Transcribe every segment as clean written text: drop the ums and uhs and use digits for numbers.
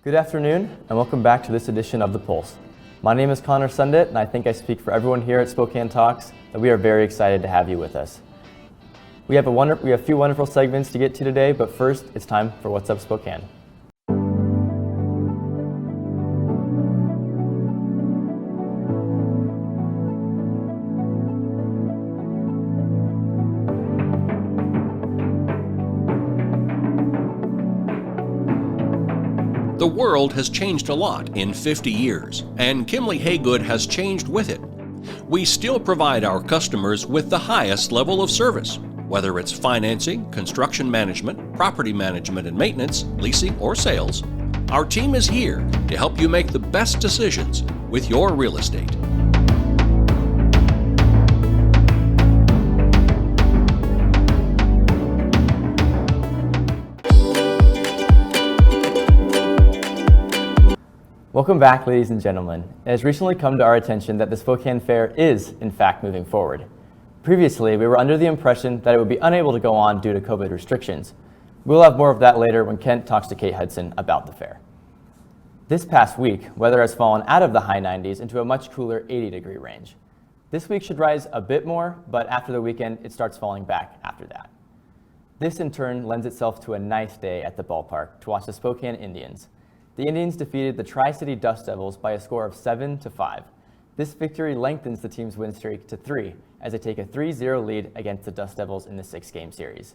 Good afternoon, and welcome back to this edition of The Pulse. My name is Connor Sundit, and I think I speak for everyone here at Spokane Talks that we are very excited to have you with us. We have a few wonderful segments to get to today, but first, it's time for What's Up Spokane. The world has changed a lot in 50 years, and Kimley Haygood has changed with it. We still provide our customers with the highest level of service, whether it's financing, construction management, property management and maintenance, leasing, or sales. Our team is here to help you make the best decisions with your real estate. Welcome back, ladies and gentlemen. It has recently come to our attention that the Spokane Fair is, in fact, moving forward. Previously, we were under the impression that it would be unable to go on due to COVID restrictions. We'll have more of that later when Kent talks to Kate Hudson about the fair. This past week, weather has fallen out of the high 90s into a much cooler 80-degree range. This week should rise a bit more, but after the weekend, it starts falling back after that. This, in turn, lends itself to a nice day at the ballpark to watch the Spokane Indians. The Indians defeated the Tri-City Dust Devils by a score of 7-5. This victory lengthens the team's win streak to 3 as they take a 3-0 lead against the Dust Devils in the 6-game series.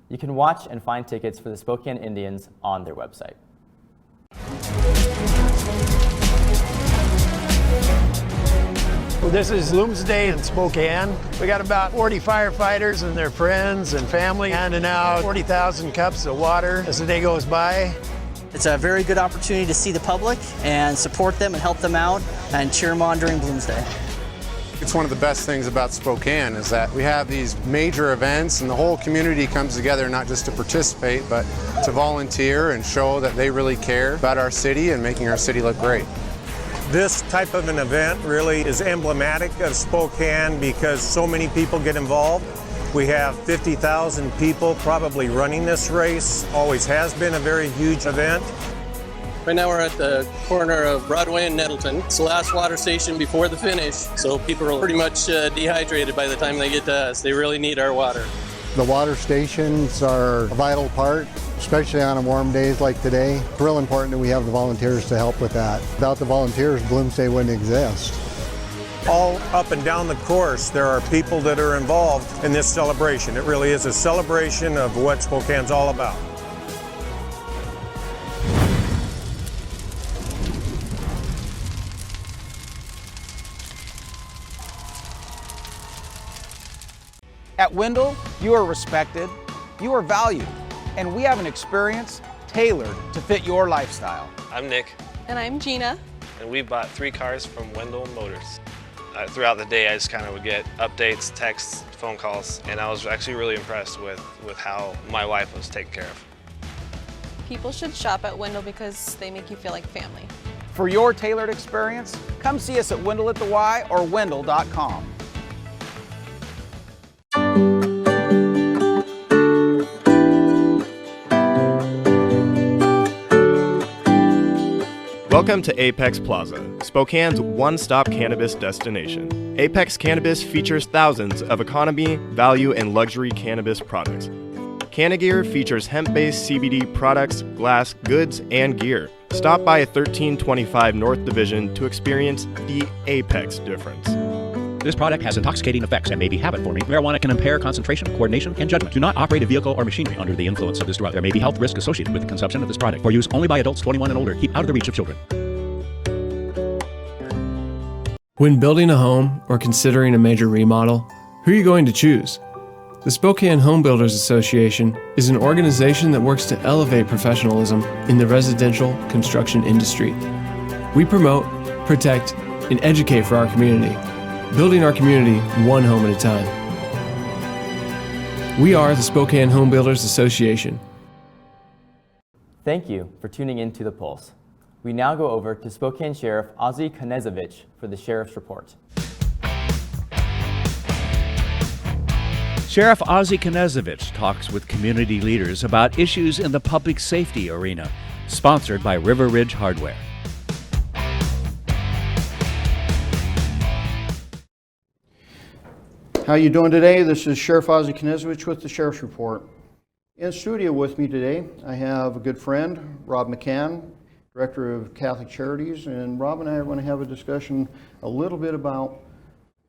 You can watch and find tickets for the Spokane Indians on their website. Well, this is Bloomsday in Spokane. We got about 40 firefighters and their friends and family handing out 40,000 cups of water as the day goes by. It's a very good opportunity to see the public and support them and help them out and cheer them on during Bloomsday. It's one of the best things about Spokane is that we have these major events and the whole community comes together not just to participate but to volunteer and show that they really care about our city and making our city look great. This type of an event really is emblematic of Spokane because so many people get involved. We have 50,000 people probably running this race. Always has been a very huge event. Right now we're at the corner of Broadway and Nettleton. It's the last water station before the finish, so people are pretty much dehydrated by the time they get to us. They really need our water. The water stations are a vital part, especially on warm days like today. It's real important that we have the volunteers to help with that. Without the volunteers, Bloomsday wouldn't exist. All up and down the course, there are people that are involved in this celebration. It really is a celebration of what Spokane's all about. At Wendell, you are respected, you are valued, and we have an experience tailored to fit your lifestyle. I'm Nick. And I'm Gina. And we bought 3 cars from Wendell Motors. Throughout the day, I just kind of would get updates, texts, phone calls, and I was actually really impressed with how my wife was taken care of. People should shop at Wendell because they make you feel like family. For your tailored experience, come see us at Wendell at the Y or Wendell.com. Welcome to Apex Plaza, Spokane's one-stop cannabis destination. Apex Cannabis features thousands of economy, value, and luxury cannabis products. Cannagear features hemp-based CBD products, glass, goods, and gear. Stop by 1325 North Division to experience the Apex difference. This product has intoxicating effects and may be habit-forming. Marijuana can impair concentration, coordination, and judgment. Do not operate a vehicle or machinery under the influence of this drug. There may be health risk associated with the consumption of this product. For use only by adults 21 and older. Keep out of the reach of children. When building a home or considering a major remodel, who are you going to choose? The Spokane Home Builders Association is an organization that works to elevate professionalism in the residential construction industry. We promote, protect, and educate for our community, building our community one home at a time. We are the Spokane Home Builders Association. Thank you for tuning in to The Pulse. We now go over to Spokane Sheriff Ozzie Knezovich for the Sheriff's Report. Sheriff Ozzie Knezovich talks with community leaders about issues in the public safety arena. Sponsored by River Ridge Hardware. How you doing today? This is Sheriff Ozzie Knezovich with the Sheriff's Report. In studio with me today, I have a good friend, Rob Mccann, Director of Catholic Charities, and Rob and I are going to have a discussion a little bit about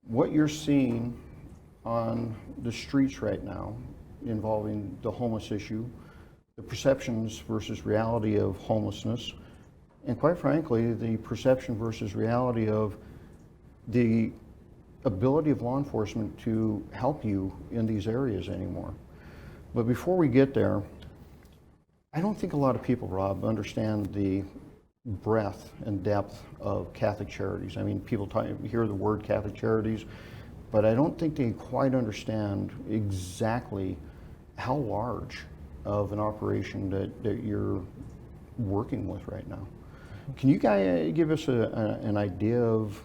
what you're seeing on the streets right now involving the homeless issue, the perceptions versus reality of homelessness, and quite frankly, the perception versus reality of the ability of law enforcement to help you in these areas anymore. But before we get there, I don't think a lot of people, Rob, understand the breadth and depth of Catholic Charities. I mean, people hear the word Catholic Charities, but I don't think they quite understand exactly how large of an operation that you're working with right now. Can you guys give us an idea of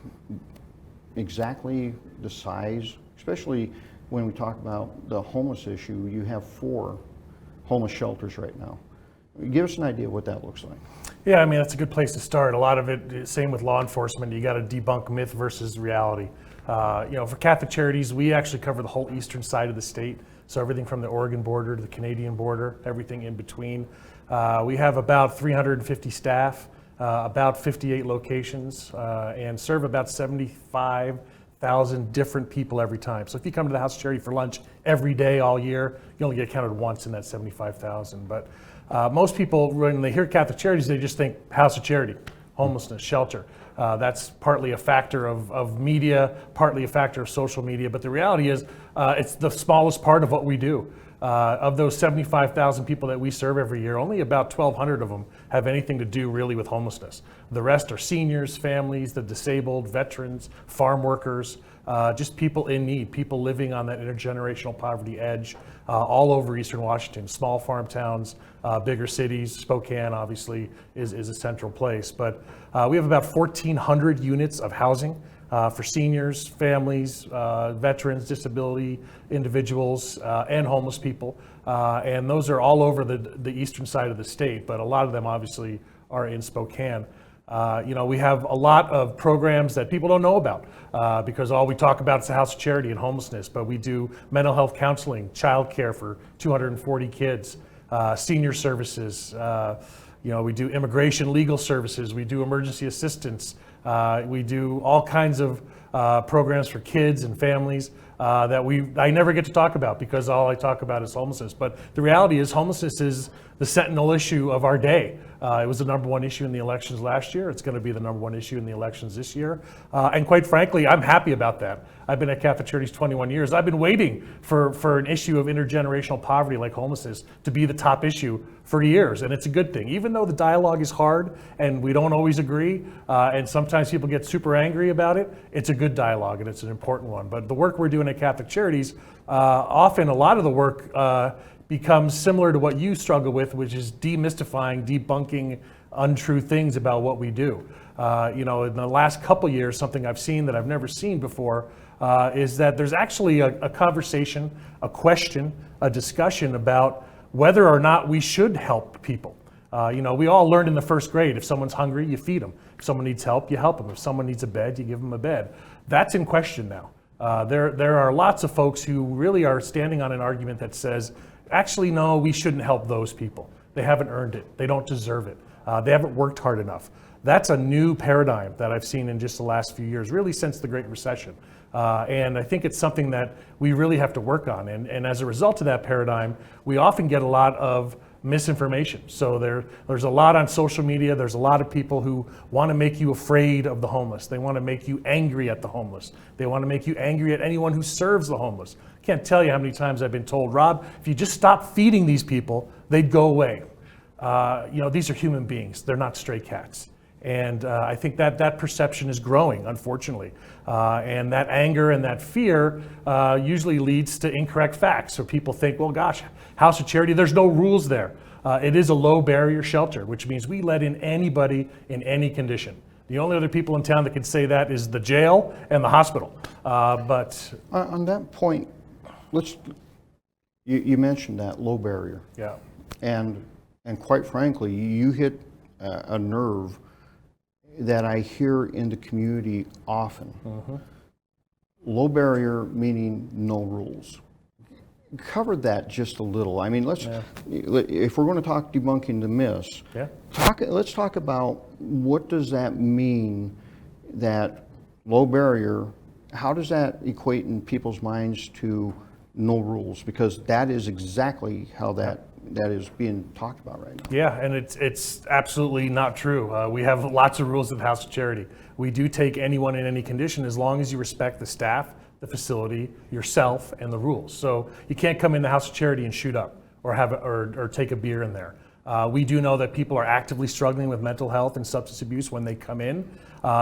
exactly the size, especially when we talk about the homeless issue? You have 4 homeless shelters right now. Give us an idea of what that looks like. Yeah, I mean, that's a good place to start. A lot of it, same with law enforcement, you got to debunk myth versus reality. For Catholic Charities, we actually cover the whole eastern side of the state. So everything from the Oregon border to the Canadian border, everything in between. We have about 350 staff, about 58 locations, and serve about 75,000 different people every time. So if you come to the House of Charity for lunch every day all year, you only get counted once in that 75,000. But most people, when they hear Catholic Charities, they just think House of Charity, homelessness, shelter. That's partly a factor of media, partly a factor of social media, but the reality is it's the smallest part of what we do. Of those 75,000 people that we serve every year, only about 1,200 of them have anything to do really with homelessness. The rest are seniors, families, the disabled, veterans, farm workers, just people in need, people living on that intergenerational poverty edge all over Eastern Washington, small farm towns, bigger cities. Spokane obviously is a central place, but we have about 1,400 units of housing for seniors, families, veterans, disability individuals, and homeless people. And those are all over the eastern side of the state, but a lot of them obviously are in Spokane. We have a lot of programs that people don't know about because all we talk about is the House of Charity and homelessness, but we do mental health counseling, childcare for 240 kids, senior services, we do immigration legal services, we do emergency assistance, we do all kinds of programs for kids and families that I never get to talk about because all I talk about is homelessness. But the reality is homelessness is the sentinel issue of our day. It was the #1 issue in the elections last year. It's going to be the #1 issue in the elections this year. And quite frankly, I'm happy about that. I've been at Catholic Charities 21 years. I've been waiting for an issue of intergenerational poverty like homelessness to be the top issue for years, and it's a good thing. Even though the dialogue is hard and we don't always agree, and sometimes people get super angry about it, it's a good dialogue and it's an important one. But the work we're doing at Catholic Charities, often a lot of the work becomes similar to what you struggle with, which is demystifying, debunking untrue things about what we do. In the last couple years, something I've seen that I've never seen before is that there's actually a conversation, a question, a discussion about whether or not we should help people. We all learned in the first grade, if someone's hungry, you feed them. If someone needs help, you help them. If someone needs a bed, you give them a bed. That's in question now. There are lots of folks who really are standing on an argument that says, actually, no, we shouldn't help those people. They haven't earned it. They don't deserve it. They haven't worked hard enough. That's a new paradigm that I've seen in just the last few years, really since the Great Recession. And I think it's something that we really have to work on. And as a result of that paradigm, we often get a lot of misinformation. So there's a lot on social media. There's a lot of people who want to make you afraid of the homeless. They want to make you angry at the homeless. They want to make you angry at anyone who serves the homeless. I can't tell you how many times I've been told, Rob, if you just stop feeding these people, they'd go away. These are human beings. They're not stray cats. And I think that perception is growing, unfortunately. And that anger and that fear usually leads to incorrect facts. So people think, well, gosh, House of Charity, there's no rules there. It is a low barrier shelter, which means we let in anybody in any condition. The only other people in town that can say that is the jail and the hospital. But on that point, you mentioned that low barrier. Yeah. And quite frankly, you hit a nerve that I hear in the community often. Low barrier meaning no rules. Cover that just a little. I mean, if we're going to talk debunking the myths, let's talk about what does that mean, that low barrier, how does that equate in people's minds to no rules? Because that is exactly how that is being talked about right now. Yeah, and it's absolutely not true. We have lots of rules at the House of Charity. We do take anyone in any condition as long as you respect the staff, the facility, yourself, and the rules. So you can't come in the House of Charity and shoot up or or take a beer in there. We do know that people are actively struggling with mental health and substance abuse when they come in.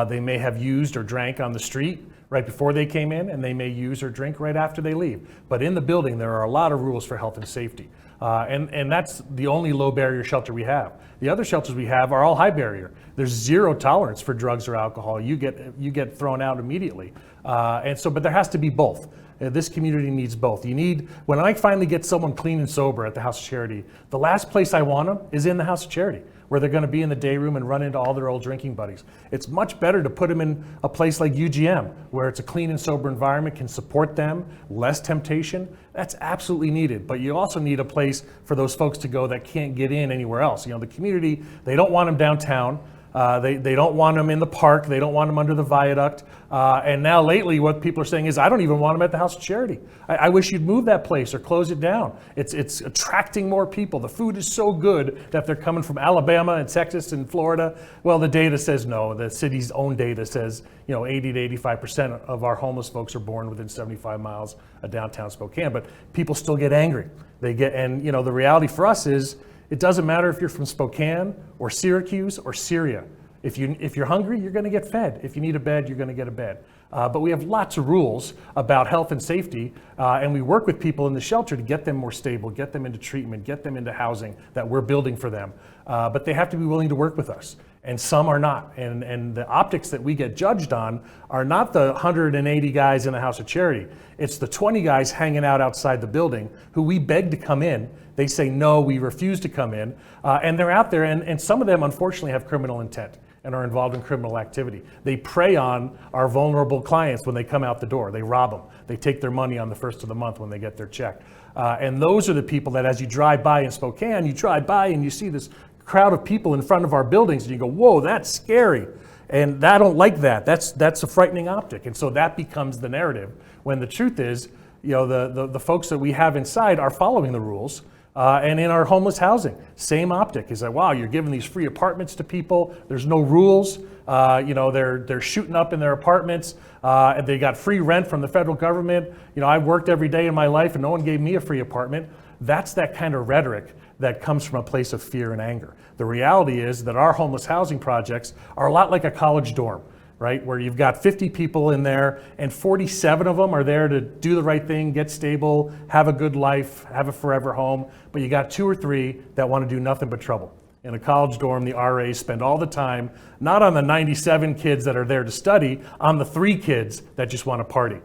They may have used or drank on the street right before they came in, and they may use or drink right after they leave. But in the building, there are a lot of rules for health and safety. And that's the only low barrier shelter we have. The other shelters we have are all high barrier. There's zero tolerance for drugs or alcohol. You get thrown out immediately. But there has to be both. This community needs both. When I finally get someone clean and sober at the House of Charity, the last place I want them is in the House of Charity, where they're going to be in the day room and run into all their old drinking buddies. It's much better to put them in a place like UGM, where it's a clean and sober environment, can support them, less temptation. That's absolutely needed. But you also need a place for those folks to go that can't get in anywhere else. The community, they don't want them downtown. They don't want them in the park. They don't want them under the viaduct. And now lately what people are saying is, I don't even want them at the House of Charity. I wish you'd move that place or close it down. It's attracting more people. The food is so good that they're coming from Alabama and Texas and Florida. Well, the data says no. The city's own data says 80 to 85% of our homeless folks are born within 75 miles of downtown Spokane. But people still get angry. The reality for us is, it doesn't matter if you're from Spokane or Syracuse or Syria. If you're hungry, you're going to get fed. If you need a bed, you're going to get a bed. But we have lots of rules about health and safety, and we work with people in the shelter to get them more stable, get them into treatment, get them into housing that we're building for them. But they have to be willing to work with us, and some are not. And the optics that we get judged on are not the 180 guys in the House of Charity. It's the 20 guys hanging out outside the building who we beg to come in. They say, no, we refuse to come in. And they're out there, and some of them unfortunately have criminal intent and are involved in criminal activity. They prey on our vulnerable clients when they come out the door. They rob them. They take their money on the first of the month when they get their check. And those are the people that, as you drive by in Spokane, you drive by and you see this crowd of people in front of our buildings and you go, whoa, that's scary. And I don't like that. That's a frightening optic. And so that becomes the narrative, when the truth is, the folks that we have inside are following the rules. And in our homeless housing, same optic is that, wow, you're giving these free apartments to people. There's no rules. They're shooting up in their apartments. And they got free rent from the federal government. I've worked every day in my life and no one gave me a free apartment. That's that kind of rhetoric that comes from a place of fear and anger. The reality is that our homeless housing projects are a lot like a college dorm, right? Where you've got 50 people in there and 47 of them are there to do the right thing, get stable, have a good life, have a forever home. But you got 2 or 3 that want to do nothing but trouble. In a college dorm, the RAs spend all the time, not on the 97 kids that are there to study, on the 3 kids that just want to party.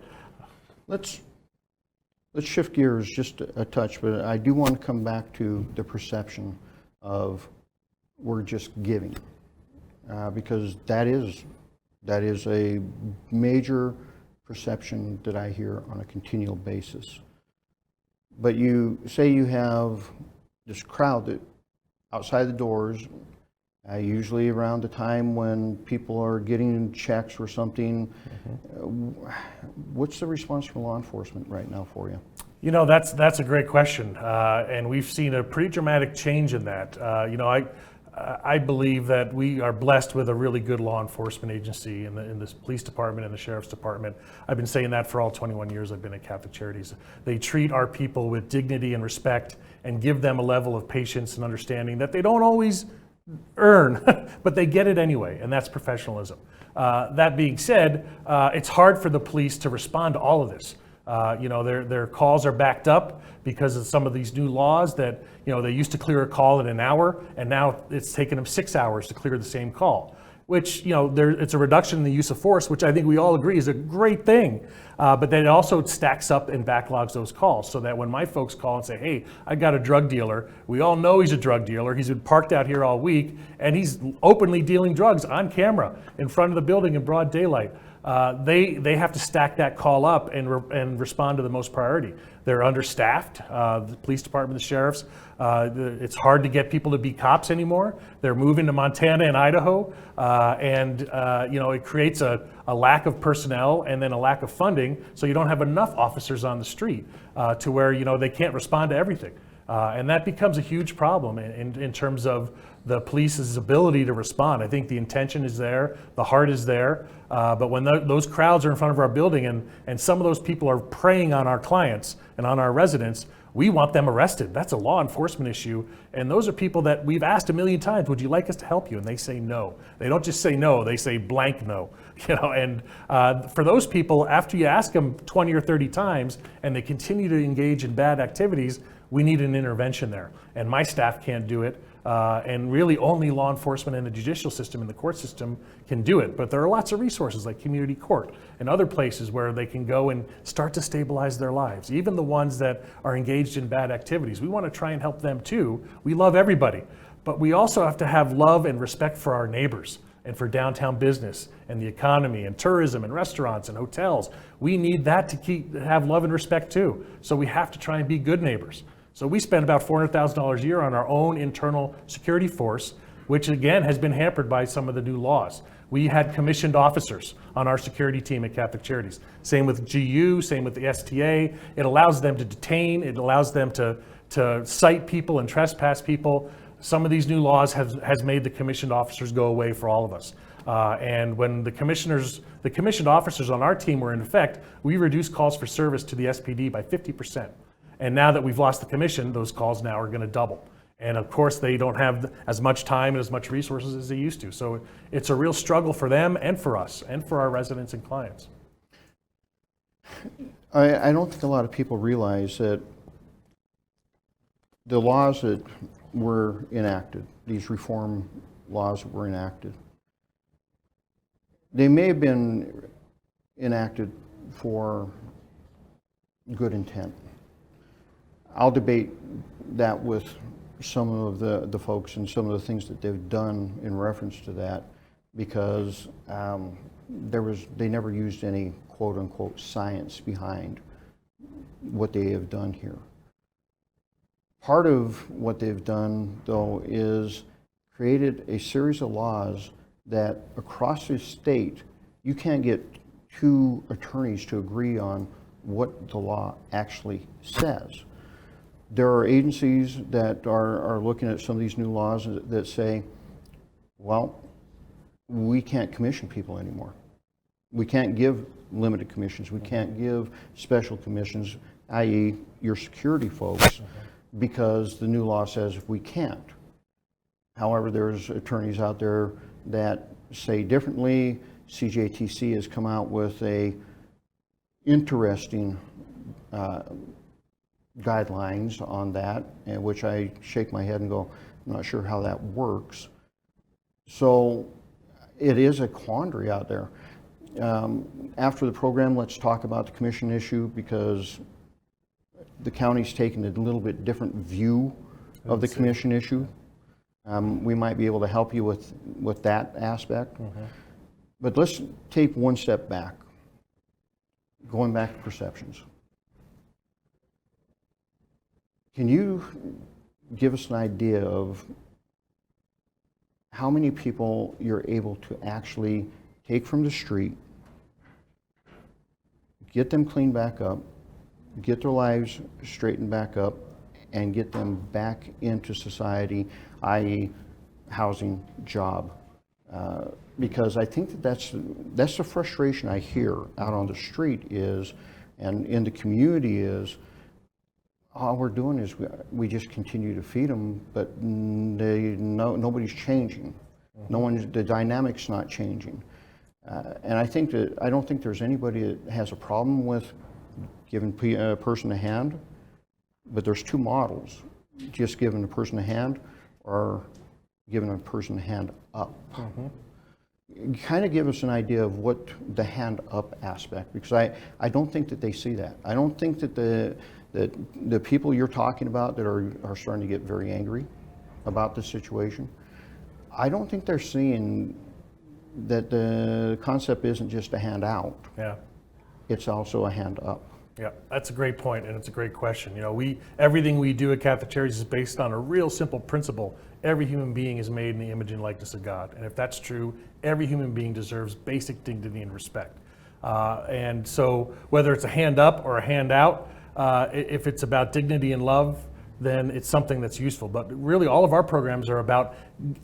Let's shift gears just a touch, but I do want to come back to the perception of we're just giving, because that is a major perception that I hear on a continual basis. But you say you have this crowd that outside the doors, usually around the time when people are getting checks or something. What's the response from law enforcement right now for you? That's a great question, and we've seen a pretty dramatic change in that. I believe that we are blessed with a really good law enforcement agency in the police department and the sheriff's department. I've been saying that for all 21 years I've been at Catholic Charities. They treat our people with dignity and respect and give them a level of patience and understanding that they don't always earn, but they get it anyway, and that's professionalism. That being said, it's hard for the police to respond to all of this. Their calls are backed up because of some of these new laws that, they used to clear a call in an hour, and now it's taken them 6 hours to clear the same call. which, it's a reduction in the use of force, which I think we all agree is a great thing. But then it also stacks up and backlogs those calls, so that when my folks call and say, hey, I got a drug dealer, we all know he's a drug dealer, he's been parked out here all week, and he's openly dealing drugs on camera in front of the building in broad daylight. They have to stack that call up and respond to the most priority. They're understaffed, the police department, the sheriffs. It's hard to get people to be cops anymore. They're moving to Montana and Idaho, and it creates a lack of personnel and then a lack of funding, so you don't have enough officers on the street to where they can't respond to everything. And that becomes a huge problem in terms of the police's ability to respond. I think the intention is there, the heart is there, but when those crowds are in front of our building and some of those people are preying on our clients and on our residents, we want them arrested. That's a law enforcement issue. And those are people that we've asked a million times, would you like us to help you? And they say no. They don't just say no, they say blank no. And for those people, after you ask them 20 or 30 times and they continue to engage in bad activities, we need an intervention there. And my staff can't do it. And really only law enforcement and the judicial system and the court system can do it. But there are lots of resources like community court and other places where they can go and start to stabilize their lives. Even the ones that are engaged in bad activities, we want to try and help them too. We love everybody, but we also have to have love and respect for our neighbors and for downtown business and the economy and tourism and restaurants and hotels. We need that to have love and respect too. So we have to try and be good neighbors. So we spend about $400,000 a year on our own internal security force, which again has been hampered by some of the new laws. We had commissioned officers on our security team at Catholic Charities. Same with GU, same with the STA. It allows them to detain, it allows them to cite people and trespass people. Some of these new laws has made the commissioned officers go away for all of us. And when the commissioned officers on our team were in effect, we reduced calls for service to the SPD by 50%. And now that we've lost the commission, those calls now are going to double. And of course, they don't have as much time and as much resources as they used to. So it's a real struggle for them and for us and for our residents and clients. I don't think a lot of people realize that the laws that were enacted, these reform laws that were enacted, they may have been enacted for good intent. I'll debate that with some of the folks and some of the things that they've done in reference to that, because they never used any quote unquote science behind what they have done here. Part of what they've done though is created a series of laws that across the state you can't get two attorneys to agree on what the law actually says. There are agencies that are looking at some of these new laws that say, well, we can't commission people anymore. We can't give limited commissions. We can't give special commissions, i.e. your security folks, because the new law says we can't. However, there's attorneys out there that say differently. CJTC has come out with a interesting guidelines on that, in which I shake my head and go, I'm not sure how that works. So it is a quandary out there. After the program, let's talk about the commission issue, because the county's taken a little bit different view of the commission issue. We might be able to help you with that aspect. But let's take one step back, going back to perceptions. Can you give us an idea of how many people you're able to actually take from the street, get them cleaned back up, get their lives straightened back up, and get them back into society, i.e. housing, job? Because I think that's the frustration I hear out on the street is, and in the community is, all we're doing is we just continue to feed them, but nobody's changing. The dynamic's not changing. And I don't think there's anybody that has a problem with giving a person a hand, but there's two models: just giving a person a hand or giving a person a hand up. kind of give us an idea of what the hand up aspect, because I don't think that they see that. I don't think that the people you're talking about that are starting to get very angry about the situation, I don't think they're seeing that the concept isn't just a hand out. Yeah. It's also a hand up. Yeah, that's a great point, and it's a great question. You know, everything we do at Catholic Charities is based on a real simple principle. Every human being is made in the image and likeness of God. And if that's true, every human being deserves basic dignity and respect. And so whether it's a hand up or a hand out, if it's about dignity and love, then it's something that's useful. But really all of our programs are about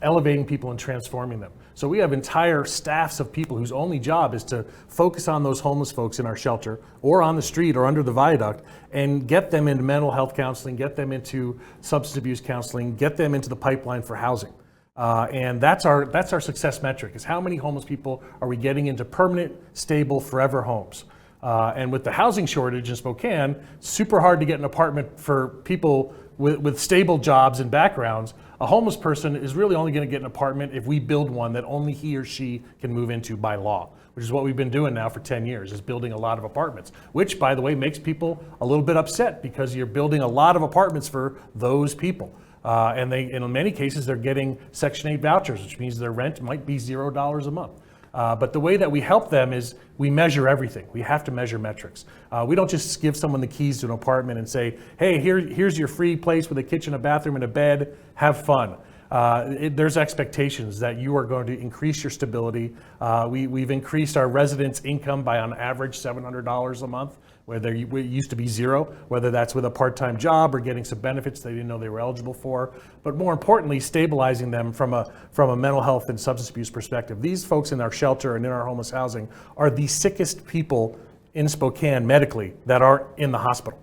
elevating people and transforming them. So we have entire staffs of people whose only job is to focus on those homeless folks in our shelter or on the street or under the viaduct and get them into mental health counseling, get them into substance abuse counseling, get them into the pipeline for housing. And that's our success metric, is how many homeless people are we getting into permanent, stable, forever homes. And with the housing shortage in Spokane, super hard to get an apartment for people with stable jobs and backgrounds. A homeless person is really only going to get an apartment if we build one that only he or she can move into by law, which is what we've been doing now for 10 years, is building a lot of apartments, which, by the way, makes people a little bit upset because you're building a lot of apartments for those people. And in many cases, they're getting Section 8 vouchers, which means their rent might be $0 a month. But the way that we help them is we measure everything. We have to measure metrics. We don't just give someone the keys to an apartment and say, hey, here's your free place with a kitchen, a bathroom, and a bed. Have fun. There's expectations that you are going to increase your stability. We've increased our residents' income by on average $700 a month, where it used to be zero, whether that's with a part-time job or getting some benefits they didn't know they were eligible for. But more importantly, stabilizing them from a mental health and substance abuse perspective. These folks in our shelter and in our homeless housing are the sickest people in Spokane medically that are in the hospital.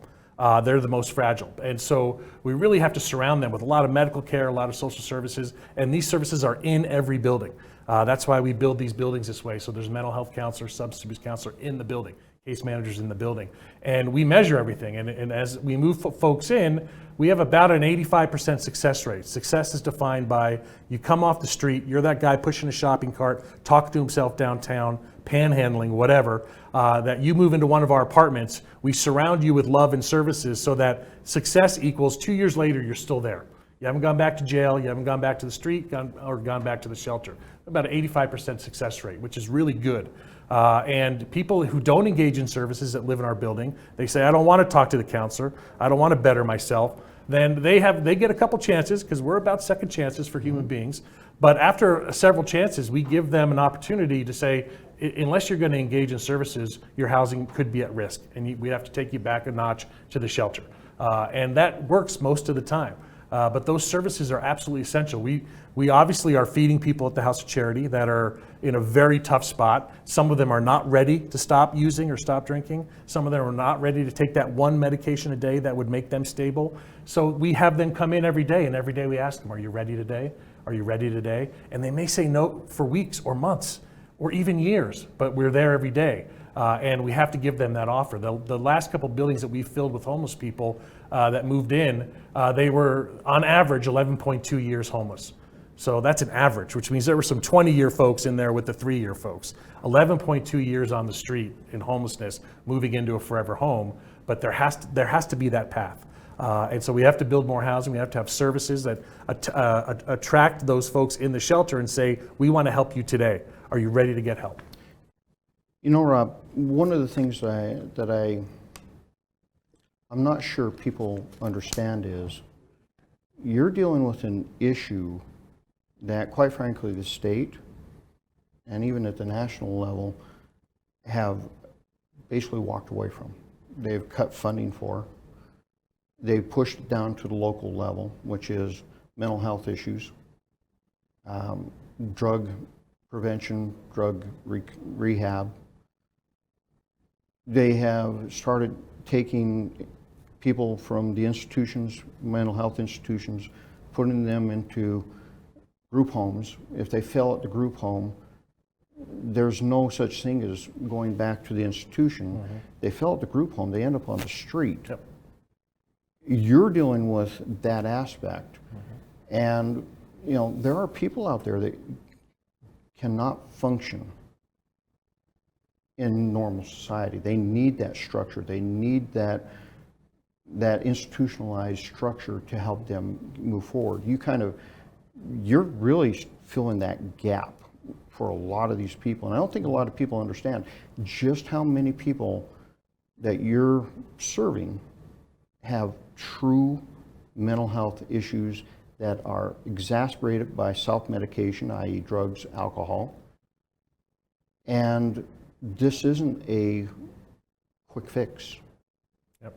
They're the most fragile. And so we really have to surround them with a lot of medical care, a lot of social services, and these services are in every building. That's why we build these buildings this way. So there's mental health counselor, substance abuse counselor in the building, case managers in the building. And we measure everything. And as we move folks in, we have about an 85% success rate. Success is defined by you come off the street, you're that guy pushing a shopping cart, talking to himself downtown, panhandling, whatever, that you move into one of our apartments, we surround you with love and services so that success equals 2 years later, you're still there. You haven't gone back to jail, you haven't gone back to the street, gone back to the shelter. About an 85% success rate, which is really good. And people who don't engage in services that live in our building, they say, I don't want to talk to the counselor, I don't want to better myself. Then they get a couple chances, because we're about second chances for human beings. But after several chances, we give them an opportunity to say, unless you're going to engage in services, your housing could be at risk, and we have to take you back a notch to the shelter. And that works most of the time. But those services are absolutely essential. We obviously are feeding people at the House of Charity that are in a very tough spot. Some of them are not ready to stop using or stop drinking. Some of them are not ready to take that one medication a day that would make them stable. So we have them come in every day, and every day we ask them, are you ready today? Are you ready today? And they may say no for weeks or months or even years, but we're there every day. And we have to give them that offer. The last couple buildings that we filled with homeless people that moved in, they were on average 11.2 years homeless. So that's an average, which means there were some 20-year folks in there with the 3-year folks. 11.2 years on the street in homelessness, moving into a forever home, but there has to be that path. And so we have to build more housing. We have to have services that attract those folks in the shelter and say, we want to help you today. Are you ready to get help? You know, Rob, one of the things that I'm not sure people understand is you're dealing with an issue that, quite frankly, the state and even at the national level have basically walked away from. They've cut funding for. They've pushed it down to the local level, which is mental health issues, drug prevention, drug rehab. They have started taking people from the institutions, mental health institutions, putting them into group homes. If they fail at the group home, there's no such thing as going back to the institution. Mm-hmm. They fail at the group home, they end up on the street. Yep. You're dealing with that aspect. Mm-hmm. And you know, there are people out there that cannot function in normal society. They need that structure. They need that institutionalized structure to help them move forward. You're really filling that gap for a lot of these people. And I don't think a lot of people understand just how many people that you're serving have true mental health issues that are exacerbated by self-medication, i.e. drugs, alcohol. And this isn't a quick fix. Yep.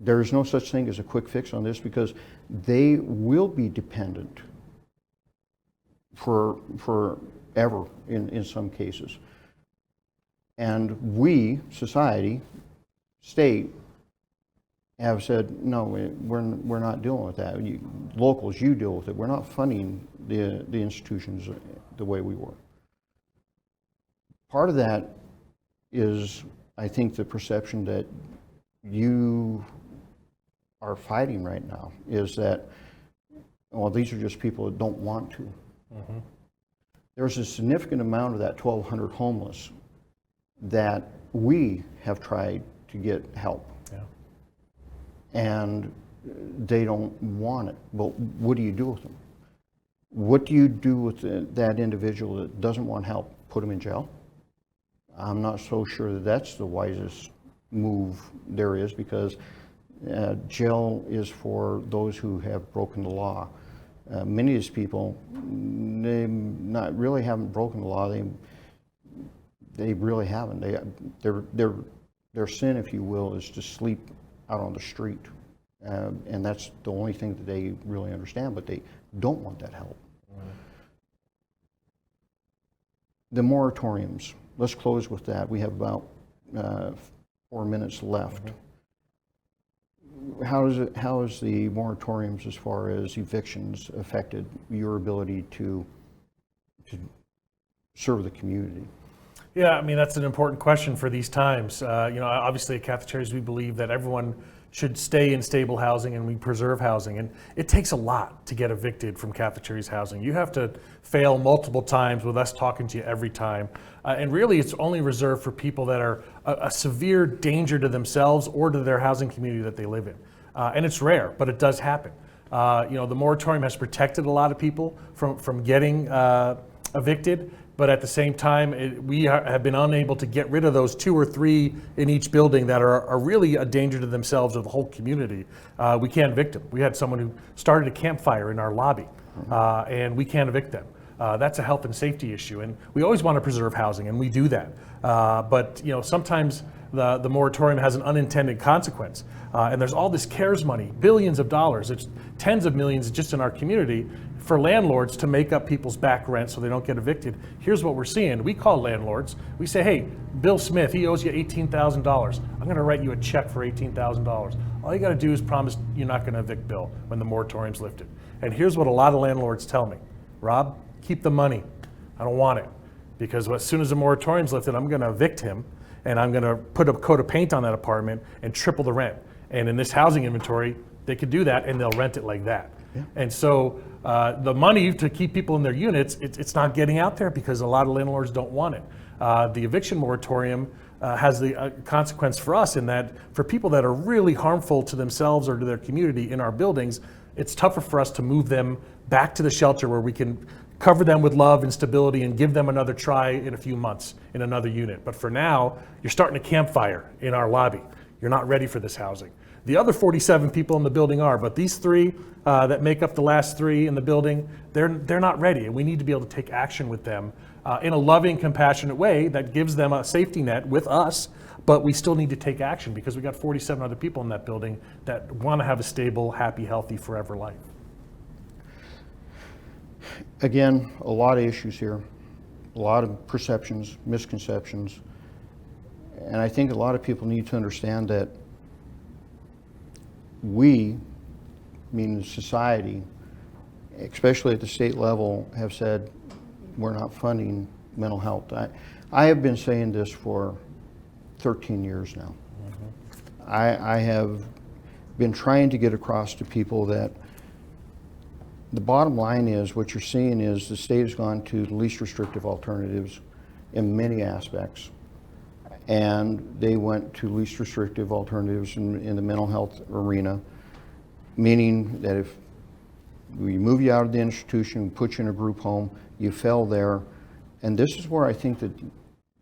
There is no such thing as a quick fix on this, because they will be dependent forever in some cases. And we, society, state, have said, no, we're not dealing with that. Locals, you deal with it. We're not funding the institutions the way we were. Part of that is, I think, the perception that you are fighting right now is that, well, these are just people that don't want to. Mm-hmm. There's a significant amount of that 1,200 homeless that we have tried to get help. Yeah. And they don't want it. But what do you do with them? What do you do with that individual that doesn't want help? Put them in jail? I'm not so sure that that's the wisest move there is, because jail is for those who have broken the law. Many of these people, they really haven't broken the law. They really haven't. Their sin, if you will, is to sleep out on the street. And that's the only thing that they really understand, but they don't want that help. The moratoriums, let's close with that. We have about 4 minutes left. How is the moratoriums as far as evictions affected your ability to serve the community? Yeah, I mean, that's an important question for these times. Obviously at Catholic Charities, we believe that everyone should stay in stable housing and we preserve housing. And it takes a lot to get evicted from Catholic Charities housing. You have to fail multiple times with us talking to you every time. And really, it's only reserved for people that are a severe danger to themselves or to their housing community that they live in. And it's rare, but it does happen. The moratorium has protected a lot of people from getting evicted. But at the same time, we have been unable to get rid of those 2 or 3 in each building that are really a danger to themselves or the whole community. We can't evict them. We had someone who started a campfire in our lobby, and we can't evict them. That's a health and safety issue, and we always want to preserve housing, and we do that. But sometimes the moratorium has an unintended consequence, and there's all this CARES money, billions of dollars. It's tens of millions just in our community for landlords to make up people's back rent so they don't get evicted. Here's what we're seeing. We call landlords. We say, hey, Bill Smith, he owes you $18,000. I'm going to write you a check for $18,000. All you got to do is promise you're not going to evict Bill when the moratorium's lifted. And here's what a lot of landlords tell me. Rob, keep the money. I don't want it. Because as soon as the moratorium's lifted, I'm going to evict him, and I'm going to put a coat of paint on that apartment and triple the rent. And in this housing inventory, they could do that, and they'll rent it like that. Yeah. And so the money to keep people in their units, it's not getting out there because a lot of landlords don't want it. The eviction moratorium has the consequence for us in that for people that are really harmful to themselves or to their community in our buildings, it's tougher for us to move them back to the shelter where we can cover them with love and stability and give them another try in a few months in another unit. But for now, you're starting a campfire in our lobby. You're not ready for this housing. The other 47 people in the building are, but these 3 that make up the last 3 in the building, they're not ready. And we need to be able to take action with them in a loving, compassionate way that gives them a safety net with us, but we still need to take action because we got 47 other people in that building that want to have a stable, happy, healthy, forever life. Again, a lot of issues here, a lot of perceptions, misconceptions, and I think a lot of people need to understand that we, meaning society, especially at the state level, have said we're not funding mental health. I have been saying this for 13 years now. I have been trying to get across to people that The bottom line is what you're seeing is the state has gone to the least restrictive alternatives in many aspects. And they went to least restrictive alternatives in the mental health arena, meaning that if we move you out of the institution, put you in a group home, you fell there. And this is where I think that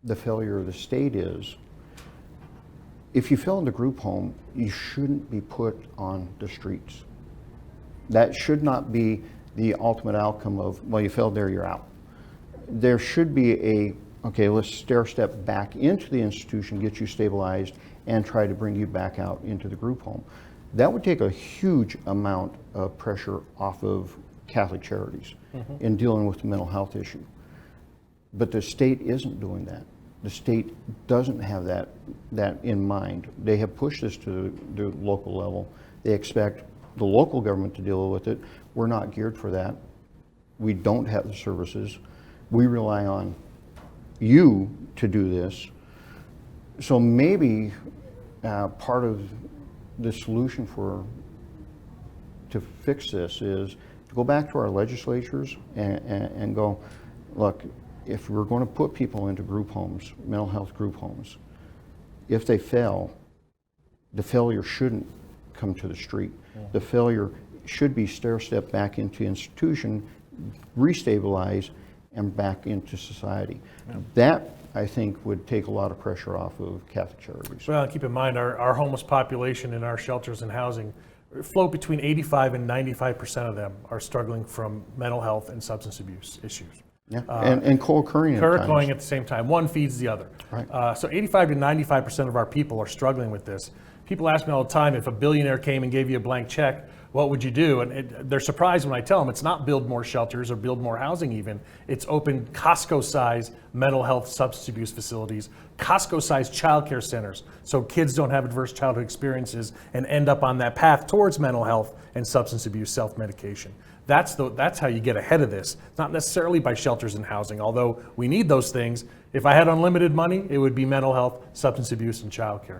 the failure of the state is. If you fell in the group home, you shouldn't be put on the streets. That should not be the ultimate outcome of, well, you fell there, you're out. There should be okay, let's stair step back into the institution, get you stabilized, and try to bring you back out into the group home. That would take a huge amount of pressure off of Catholic Charities in dealing with the mental health issue. But the state isn't doing that. The state doesn't have that in mind. They have pushed this to the local level. They expect the local government to deal with it. We're not geared for that. We don't have the services. We rely on you to do this. So maybe part of the solution to fix this is to go back to our legislatures and go, look, if we're going to put people into group homes, mental health group homes, if they fail, the failure shouldn't come to the street. The failure should be stair-step back into institution, restabilize, and back into society. That, I think, would take a lot of pressure off of Catholic Charities. Well, keep in mind, our homeless population in our shelters and housing float between 85 and 95% of them are struggling from mental health and substance abuse issues. Yeah, and co-occurring at times. Co-occurring at the same time. One feeds the other. Right. So 85 to 95% of our people are struggling with this. People ask me all the time, if a billionaire came and gave you a blank check, what would you do? And they're surprised when I tell them it's not build more shelters or build more housing even. It's open Costco-sized mental health substance abuse facilities, Costco-sized childcare centers, so kids don't have adverse childhood experiences and end up on that path towards mental health and substance abuse self-medication. That's how you get ahead of this. Not necessarily by shelters and housing, although we need those things. If I had unlimited money, it would be mental health, substance abuse, and childcare.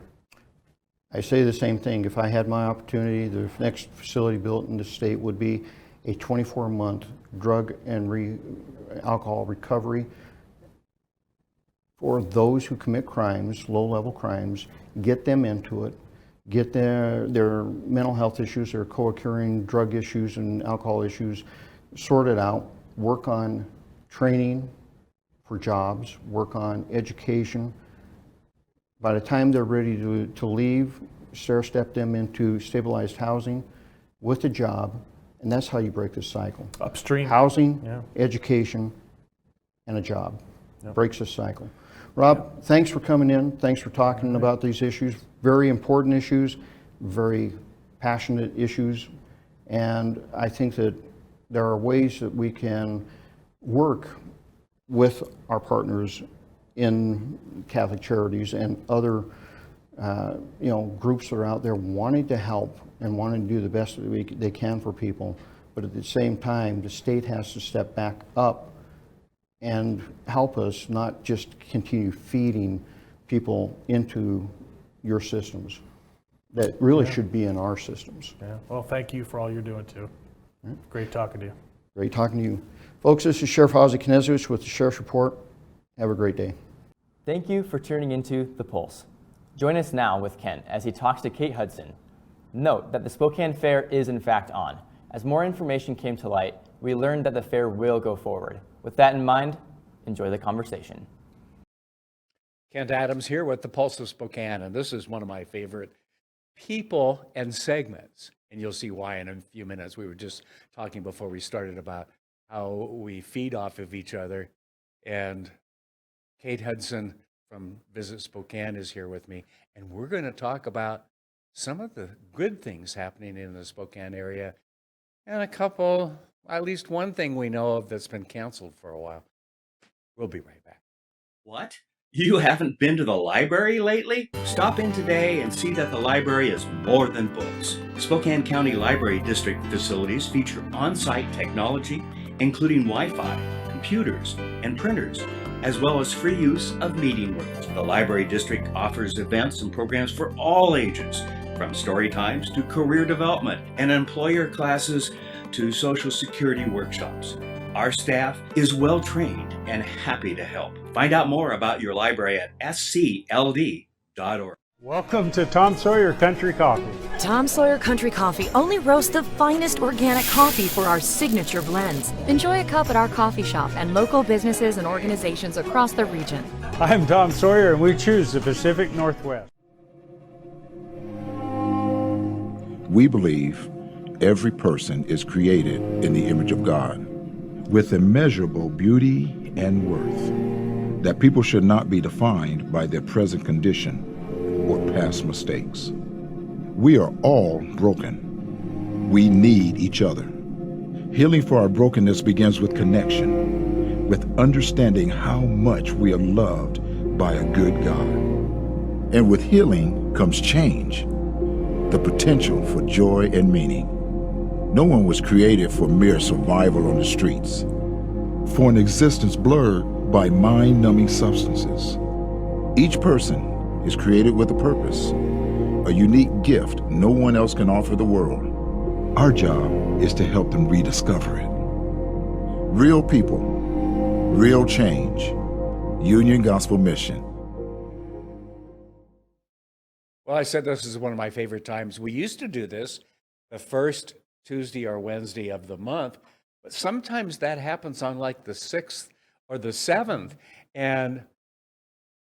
I say the same thing. If I had my opportunity, the next facility built in the state would be a 24-month drug and alcohol recovery for those who commit crimes, low-level crimes, get them into it, get their mental health issues, their co-occurring drug issues and alcohol issues sorted out, work on training for jobs, work on education. By the time they're ready to leave, stair-step them into stabilized housing with a job, and that's how you break this cycle. Upstream. Housing, Yeah. education, and a job. Yep. Breaks this cycle. Rob, thanks for coming in. Thanks for talking about these issues. Very important issues, very passionate issues, and I think that there are ways that we can work with our partners in Catholic Charities and other groups that are out there wanting to help and wanting to do the best that they can for people. But at the same time, the state has to step back up and help us not just continue feeding people into your systems that really should be in our systems. Yeah. Well, thank you for all you're doing too. Great talking to you. Great talking to you. Folks, this is Sheriff Ozzie Knezovich with the Sheriff's Report. Have a great day. Thank you for tuning into The Pulse. Join us now with Ken as he talks to Kate Hudson. Note that the Spokane Fair is in fact on. As more information came to light, we learned that the fair will go forward. With that in mind, enjoy the conversation. Kent Adams here with the Pulse of Spokane, and this is one of my favorite people and segments, and you'll see why in a few minutes. We were just talking before we started about how we feed off of each other, and Kate Hudson from Visit Spokane is here with me, and we're going to talk about some of the good things happening in the Spokane area, and a couple, at least one thing we know of that's been canceled for a while. We'll be right back. What? You haven't been to the library lately? Stop in today and see that the library is more than books. Spokane County Library District facilities feature on-site technology, including Wi-Fi, computers, and printers, as well as free use of meeting rooms. The Library District offers events and programs for all ages, from story times to career development and employer classes to Social Security workshops. Our staff is well trained and happy to help. Find out more about your library at scld.org. Welcome to Tom Sawyer Country Coffee. Tom Sawyer Country Coffee only roasts the finest organic coffee for our signature blends. Enjoy a cup at our coffee shop and local businesses and organizations across the region. I'm Tom Sawyer, and we choose the Pacific Northwest. We believe every person is created in the image of God with immeasurable beauty and worth, that people should not be defined by their present condition or past mistakes. We are all broken. We need each other. Healing for our brokenness begins with connection, with understanding how much we are loved by a good God. And with healing comes change, the potential for joy and meaning. No one was created for mere survival on the streets, for an existence blurred by mind-numbing substances. Each person is created with a purpose, a unique gift no one else can offer the world. Our job is to help them rediscover it. Real people, real change. Union Gospel Mission. Well, I said this is one of my favorite times. We used to do this the first Tuesday or Wednesday of the month, but sometimes that happens on like the 6th or the 7th, and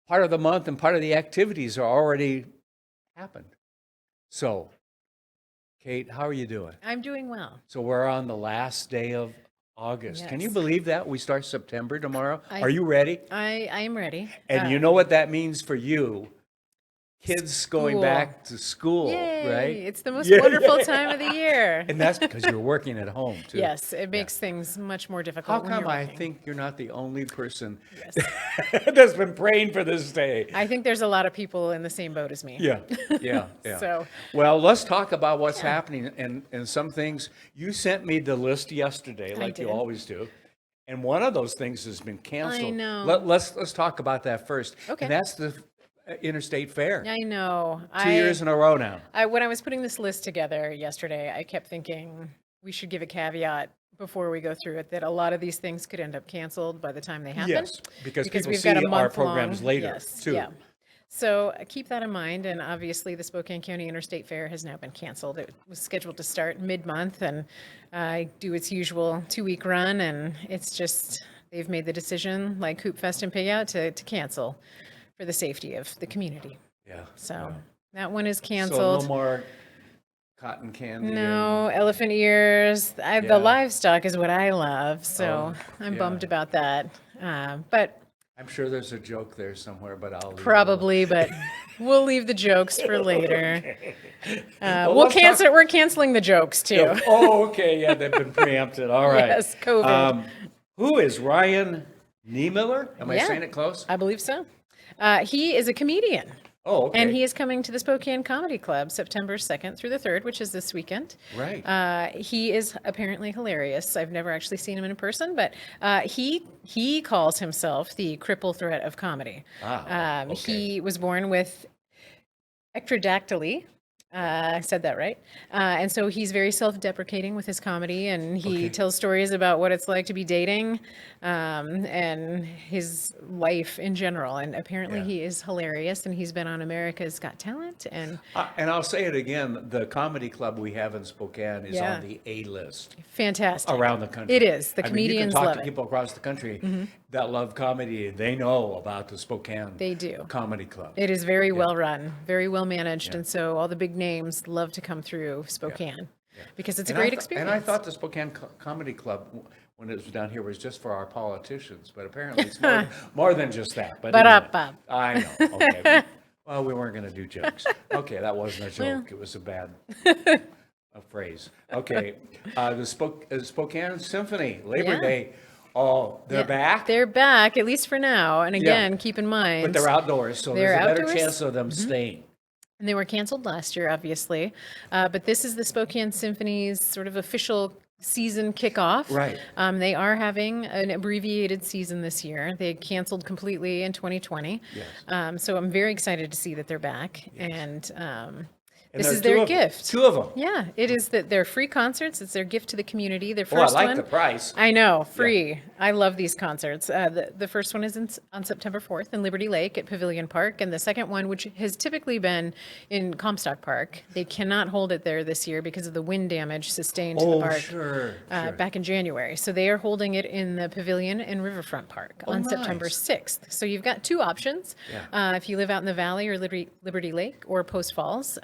part of the month and part of the activities are already happened. So, Kate, how are you doing? I'm doing well. So we're on the last day of August. Yes. Can you believe that? We start September tomorrow. Are you ready? I am ready. And you know what that means for you? Kids going back to school, Yay. right? It's the most wonderful time of the year. And that's because you're working at home, too. Yes, it makes things much more difficult. How when come you're I working. think you're not the only person that's been praying for this day? I think there's a lot of people in the same boat as me. Yeah. So, well, let's talk about what's happening and some things. You sent me the list yesterday, like you always do. And one of those things has been canceled. I know. Let's talk about that first. Okay. And that's the Interstate Fair. I know. 2 years in a row now. When I was putting this list together yesterday, I kept thinking we should give a caveat before we go through it that a lot of these things could end up canceled by the time they happen. Yes, because people we've see got a month our programs long. later, Yes, too. Yeah. So keep that in mind, and obviously the Spokane County Interstate Fair has now been canceled. It was scheduled to start mid-month and do its usual 2-week run, and it's just, they've made the decision, like Hoop Fest and Pig Out, to cancel for the safety of the community. Yeah. So that one is canceled. So no more cotton candy. No, elephant ears. The livestock is what I love, so I'm bummed about that. But I'm sure there's a joke there somewhere, but I'll leave it probably, but we'll leave the jokes for later. Okay. We'll cancel it. We're canceling the jokes too. Yeah. Oh, okay. Yeah, they've been preempted. All right. Yes, COVID. Who is Ryan Niemiller? Am I Yeah, saying it close? I believe so. He is a comedian. Oh, okay. And he is coming to the Spokane Comedy Club September 2nd through the 3rd, which is this weekend. Right. He is apparently hilarious. I've never actually seen him in person, but he calls himself the cripple threat of comedy. Okay. He was born with ectrodactyly. I said that right. And so he's very self-deprecating with his comedy, and he tells stories about what it's like to be dating and his life in general. And apparently he is hilarious, and he's been on America's Got Talent. And I'll say it again, the comedy club we have in Spokane is Yeah. on the A-list. Fantastic. Around the country. It is. The I mean, comedians you can love talk to it. people across the country Mhm. that love comedy. They know about the Spokane They do. Comedy Club. It is very well run, very well managed, and so all the big names love to come through Spokane because it's a great experience. And I thought the Spokane Comedy Club, when it was down here, was just for our politicians, but apparently it's more than just that. But anyway, I know. Okay. Well, we weren't going to do jokes. Okay, that wasn't a joke. Well. It was a bad phrase. Okay, the Spokane Symphony, Labor Day. Oh, they're back? They're back, at least for now. And again, keep in mind. But they're outdoors, so they're there's a better outdoors. chance of them staying. And they were canceled last year, obviously. But this is the Spokane Symphony's sort of official season kickoff. Right. They are having an abbreviated season this year. They canceled completely in 2020. Yes. So I'm very excited to see that they're back. And And This there are is their two of them. gift. Two of them. Yeah, it is that they're free concerts. It's their gift to the community. Their Oh, I first like one. the price. I know, free. I love these concerts. The first one is on September 4th in Liberty Lake at Pavilion Park, and the second one, which has typically been in Comstock Park, they cannot hold it there this year because of the wind damage sustained to the park sure. back in January. So they are holding it in the Pavilion in Riverfront Park on September nice. 6th. So you've got two options. Yeah. If you live out in the Valley or Liberty Lake or Post Falls.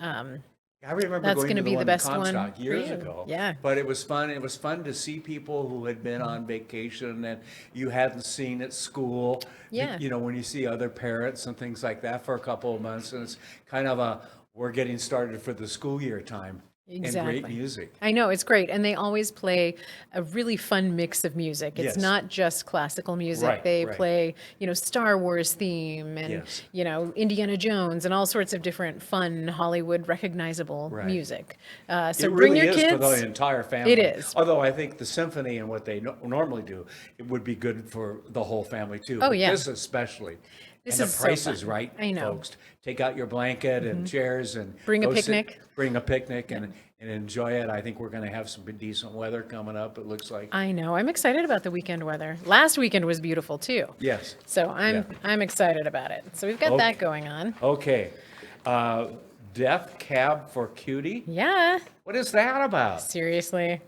I remember That's going gonna to be the the one best in one Comstock for years you. ago. Yeah. But it was fun. It was fun to see people who had been on vacation and you hadn't seen at school. Yeah. You know, when you see other parents and things like that for a couple of months, and it's kind of we're getting started for the school year time. Exactly. And great music. I know, it's great. And they always play a really fun mix of music. It's Yes. not just classical music. Right, They right. play, Star Wars theme and, Yes. Indiana Jones and all sorts of different fun Hollywood recognizable Right. music. So It bring really your is kids. for the entire family. It is. Although I think the symphony and what they normally do, it would be good for the whole family too. Oh, But yeah. This especially. This And is the so price is fun. right, I know. folks. Take out your blanket and chairs and Bring a go sit- picnic. Bring a picnic and enjoy it. I think we're going to have some decent weather coming up, it looks like. I know. I'm excited about the weekend weather. Last weekend was beautiful too. Yes. So I'm excited about it. So we've got Okay. that going on. Okay. Death Cab for Cutie? Yeah. What is that about? Seriously.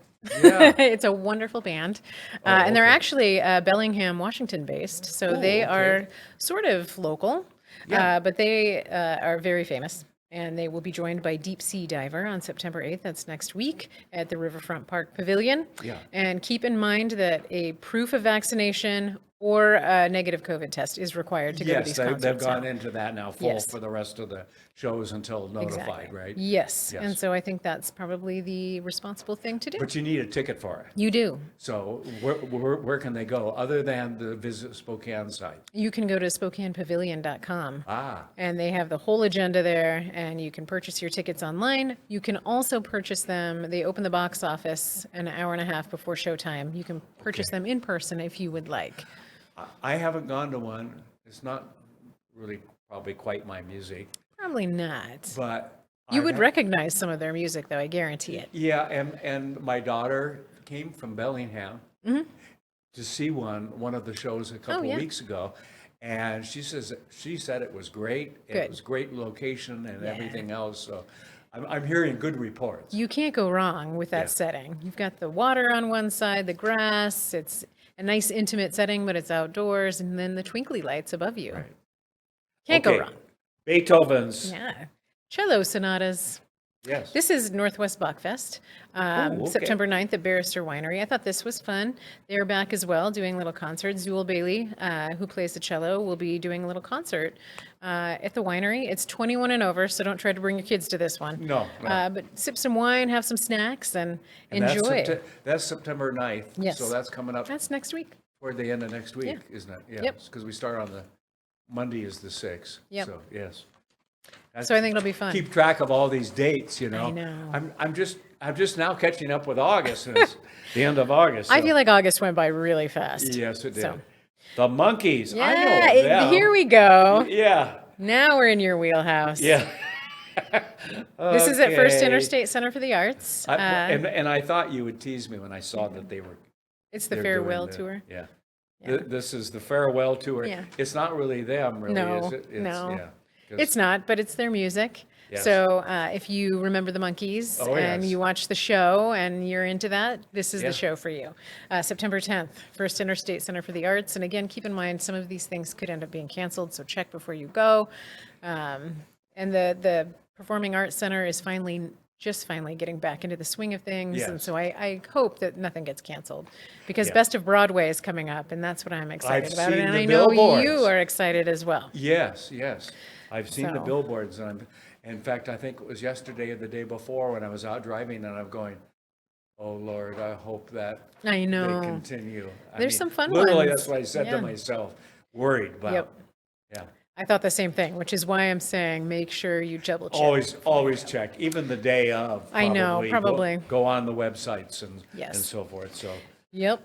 Yeah. It's a wonderful band. And they're okay. actually Bellingham, Washington based. So they are sort of local, Yeah. but they are very famous. And they will be joined by Deep Sea Diver on September 8th. That's next week at the Riverfront Park Pavilion. Yeah. And keep in mind that a proof of vaccination or a negative COVID test is required to go to these concerts. They've gone now. into that now full Yes. for the rest of the shows until notified, Exactly. right? Yes. Yes. And so I think that's probably the responsible thing to do. But you need a ticket for it. You do. So where can they go other than the Visit Spokane site? You can go to SpokanePavilion.com. Ah, And they have the whole agenda there, and you can purchase your tickets online. You can also purchase them. They open the box office an hour and a half before showtime. You can purchase them in person if you would like. I haven't gone to one. It's not really probably quite my music, Probably not. but You I've would had- recognize some of their music, though, I guarantee it. Yeah, and my daughter came from Bellingham to see one of the shows a couple yeah. of weeks ago, and she said it was great. Good. It was great location and everything else. So I'm hearing good reports. You can't go wrong with that Yeah. setting. You've got the water on one side, the grass. It's a nice intimate setting, but it's outdoors, and then the twinkly lights above you. Right. Can't Okay. go wrong. Beethoven's. Yeah. Cello sonatas. Yes. This is Northwest Bachfest, okay. September 9th at Barrister Winery. I thought this was fun. They're back as well, doing little concerts. Zool Bailey, who plays the cello, will be doing a little concert at the winery. It's 21 and over, so don't try to bring your kids to this one. No. But sip some wine, have some snacks, and And enjoy. That's September 9th. Yes. So that's coming up That's next week. toward the end of next week, Yeah. isn't it? Yeah. Yep. Because we start on the Monday is the 6th. Yep. So yes. So I think it'll be fun. Keep track of all these dates, you know. I know. I'm just now catching up with August, and it's the end of August. I so- feel like August went by really fast. Yes, it did. So. The Monkees. I know Yeah, them. here we go. Yeah. Now we're in your wheelhouse. Yeah. This is at First Okay. Interstate Center for the Arts. And I thought you would tease me when I saw that they were. It's the they're farewell doing tour. Yeah. Yeah. This is the farewell tour. Yeah. It's not really them, really, No, is it? no. Yeah. 'Cause- It's not, but it's their music. Yes. So if you remember the Monkees Oh, and yes. you watch the show and you're into that, this is Yeah. the show for you. September 10th, First Interstate Center for the Arts. And again, keep in mind, some of these things could end up being canceled, so check before you go. And the Performing Arts Center is finally getting back into the swing of things. And Yes. so I hope that nothing gets canceled because Yeah. Best of Broadway is coming up, and that's what I'm excited about. seen And the I know billboards. you are excited as well. Yes, yes. I've seen the So. billboards, and in fact, I think it was yesterday or the day before when I was out driving, and I'm going, "Oh Lord, I hope that I know. they continue." There's some fun literally, ones. that's what I said Yeah. to myself, worried about. Yep. Yeah. I thought the same thing, which is why I'm saying make sure you double check. Always check, even the day of. I know, Go- probably. Go on the websites and Yes. so forth. So Yep.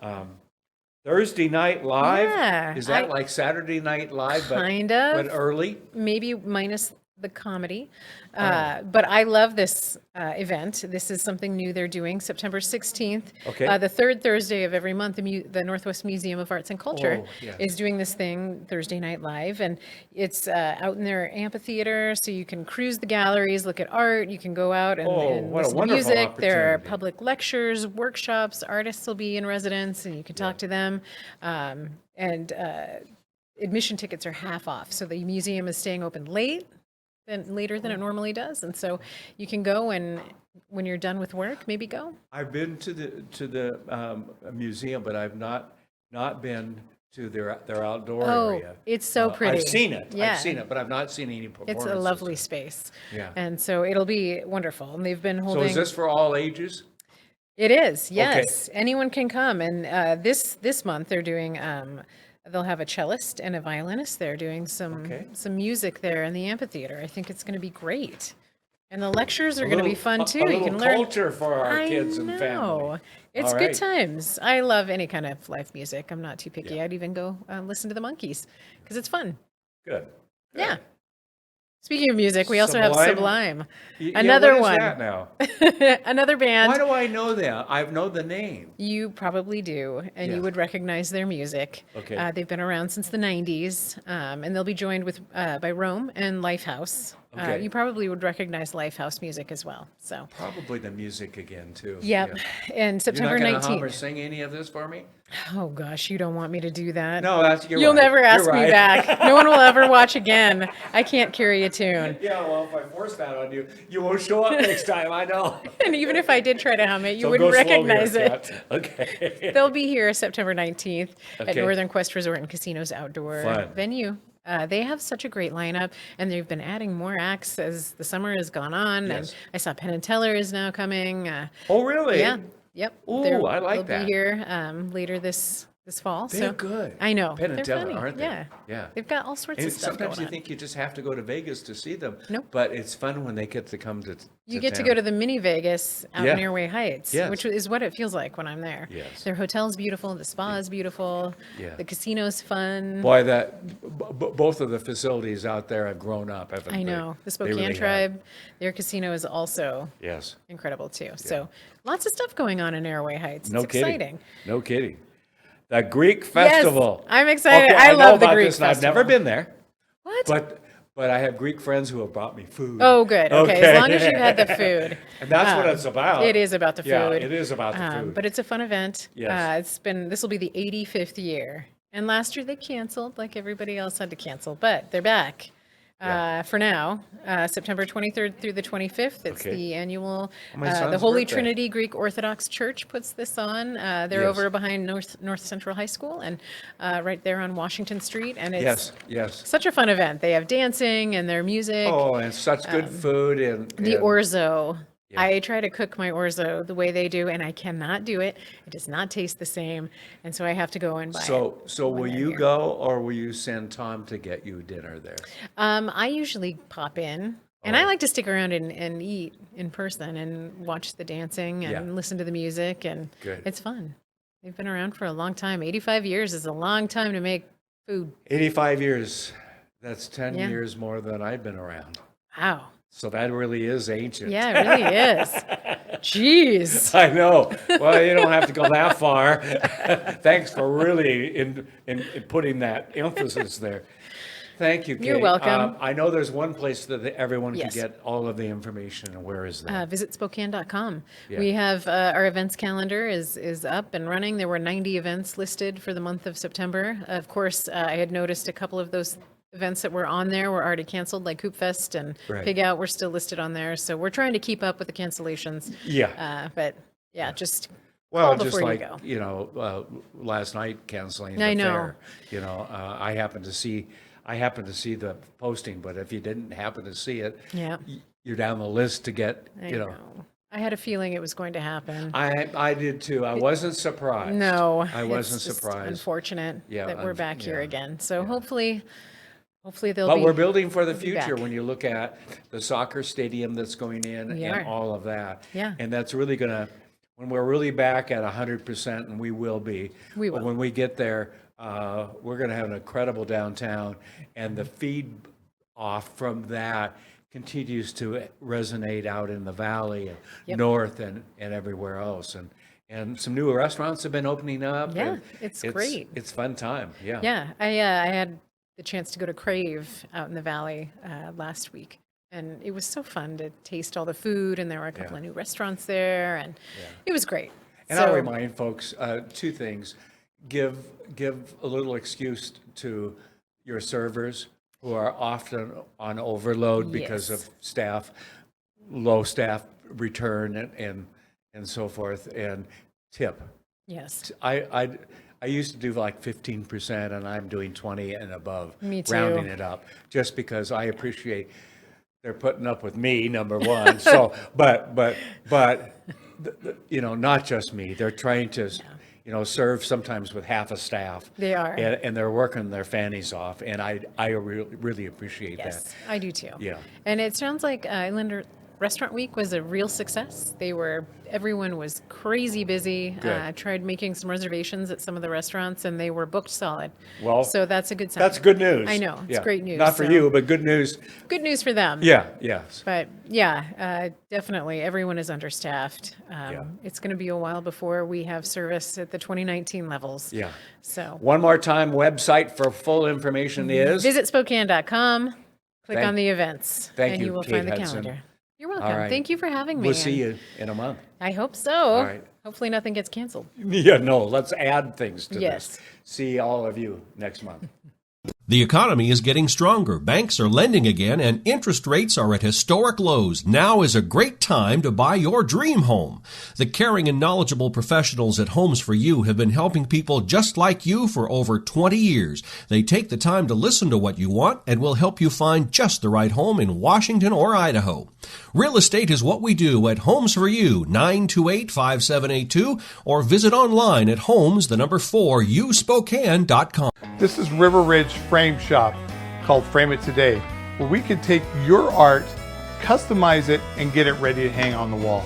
Thursday Night Live. Yeah, Is that like Saturday Night Live, but Kind of. but early? Maybe minus the comedy. But I love this event. This is something new they're doing September 16th. Okay. The third Thursday of every month, the Northwest Museum of Arts and Culture is doing this thing, Thursday Night Live. And it's out in their amphitheater, so you can cruise the galleries, look at art. You can go out and, what a listen to wonderful music. There are opportunity. public lectures, workshops. Artists will be in residence, and you can talk to them. Admission tickets are half off. So the museum is staying open later than it normally does, and so you can go, and when you're done with work, maybe go. I've been to the museum, but I've not been to their outdoor area. It's so pretty. I've seen it. Yeah. I've seen it, but I've not seen any performances. It's a lovely space. Yeah. And so it'll be wonderful. And they've been holding. So is this for all ages? It is. Yes. Okay. Anyone can come. And this month they're doing. They'll have a cellist and a violinist there doing some music there in the amphitheater. I think it's going to be great. And the lectures are going to be fun too. You can learn learn culture for our kids and family. It's good times. I love any kind of live music. I'm not too picky. I'd even go listen to the Monkees because it's fun. Good. Yeah. Speaking of music, we also have Sublime. Another one. That now? Another band. Why do I know that? I know the name. You probably do, and you would recognize their music. Okay. They've been around since the 90s, and they'll be joined by Rome and Lifehouse. Okay. You probably would recognize Lifehouse music as well. So probably the music again too. Yep. And September 19th. You're not going to hum or sing any of this for me? Oh gosh, you don't want me to do that. No, You'll never ask me back. No one will ever watch again. I can't carry a tune. Yeah, well, if I force that on you, you won't show up next time. I know. And even if I did try to hum it, you wouldn't recognize it. Okay. They'll be here September 19th at Northern Quest Resort and Casino's outdoor venue. They have such a great lineup, and they've been adding more acts as the summer has gone on. Yes. And I saw Penn and Teller is now coming. Oh, really? Yeah. Yep. Ooh, I like that. They'll be here later this fall. They're good. I know. Penn and They're Teller, funny. aren't they? Yeah. Yeah. They've got all sorts of stuff sometimes going you on. think you just have to go to Vegas to see them. Nope. But it's fun when they get to come to You get to town. go to the mini Vegas out in Airway Heights, Yes. which is what it feels like when I'm there. Yes. Their hotel's beautiful, the spa is beautiful, the casino's fun. Boy, both of the facilities out there have grown up, haven't they? I know. The They Spokane really Tribe, their casino is also incredible too. So lots of stuff going on in Airway Heights. No it's kidding. exciting. No kidding. The Greek Festival. Yes, I'm excited. Okay, I love the about Greek this, and Festival. I've never been there. What? But I have Greek friends who have brought me food. Oh, good. Okay. As long as you've had the food. And that's what it's about. It is about the food. Yeah, it is about the food. But it's a fun event. Yes. This will be the 85th year. And last year they canceled, like everybody else had to cancel, but they're back. For now, September 23rd through the 25th. It's the annual, the Holy Trinity Greek Orthodox Church puts this on. They're over behind North Central High School and right there on Washington Street. And it's such a fun event. They have dancing and their music. Oh, and such good food. And the orzo. I try to cook my orzo the way they do, and I cannot do it. It does not taste the same, and so I have to go and buy it. So will you go, or will you send Tom to get you dinner there? I usually pop in, and I like to stick around and eat in person and watch the dancing and listen to the music, and it's fun. They've been around for a long time. 85 years is a long time to make food. 85 years. That's 10 years more than I've been around. Wow. So that really is ancient. Yeah, it really is. Jeez. I know. Well, you don't have to go that far. Thanks for really in putting that emphasis there. Thank you, Kate. You're welcome. I know there's one place that everyone can get all of the information. And where is that? VisitSpokane.com. Yeah. We have our events calendar is up and running. There were 90 events listed for the month of September. Of course, I had noticed a couple of those events that were on there were already canceled, like Hoop Fest and Pig Out were still listed on there. So we're trying to keep up with the cancellations. Yeah. But just well, call just before like you go. last night canceling I the know. fair. I happened to see the posting, but if you didn't happen to see it, you're down the list to get. I know. I had a feeling it was going to happen. I did too. I wasn't surprised. No, I wasn't it's just surprised. Unfortunate that we're back here again. So hopefully they'll But be. we're building for the they'll be future back. when you look at the soccer stadium that's going in We and are. all of that. Yeah. And that's really going to, when we're really back at 100%, and we will be. We will. But when we get there, we're going to have an incredible downtown, and the feed off from that continues to resonate out in the valley and Yep. north and everywhere else. And some new restaurants have been opening up. Yeah, and it's great. It's fun time. Yeah. Yeah, I had the chance to go to Crave out in the valley last week, and it was so fun to taste all the food, and there were a couple of new restaurants there, and it was great. And I'll remind folks, two things. Give a little excuse to your servers who are often on overload because of low staff return and so forth, and tip. Yes. I used to do like 15%, and I'm doing 20 and above. Me too. Rounding it up, just because I appreciate they're putting up with me, number one. So, but not just me. They're trying to, serve sometimes with half a staff. They are. And they're working their fannies off, and I really appreciate that. Yes, I do too. Yeah. And it sounds like Inland Restaurant Week was a real success. Everyone was crazy busy. I tried making some reservations at some of the restaurants, and they were booked solid. Well, so that's a good sign. That's good news. I know, it's great news. Not for you, but good news. Good news for them. Yeah, yes. But definitely everyone is understaffed. It's going to be a while before we have service at the 2019 levels. Yeah. So one more time, website for full information is visitspokane.com. Click on the events, and you will Kate find the Hudson. calendar. You're welcome. All right. Thank you for having me. We'll see you in a month. I hope so. All right. Hopefully nothing gets canceled. Yeah, no, let's add things to Yes. this. See all of you next month. The economy is getting stronger. Banks are lending again, and interest rates are at historic lows. Now is a great time to buy your dream home. The caring and knowledgeable professionals at Homes for You have been helping people just like you for over 20 years. They take the time to listen to what you want and will help you find just the right home in Washington or Idaho. Real estate is what we do at Homes for You, 928-5782, or visit online at homes4uspokane.com. This is River Ridge Frame Shop, called Frame It Today, where we can take your art, customize it, and get it ready to hang on the wall.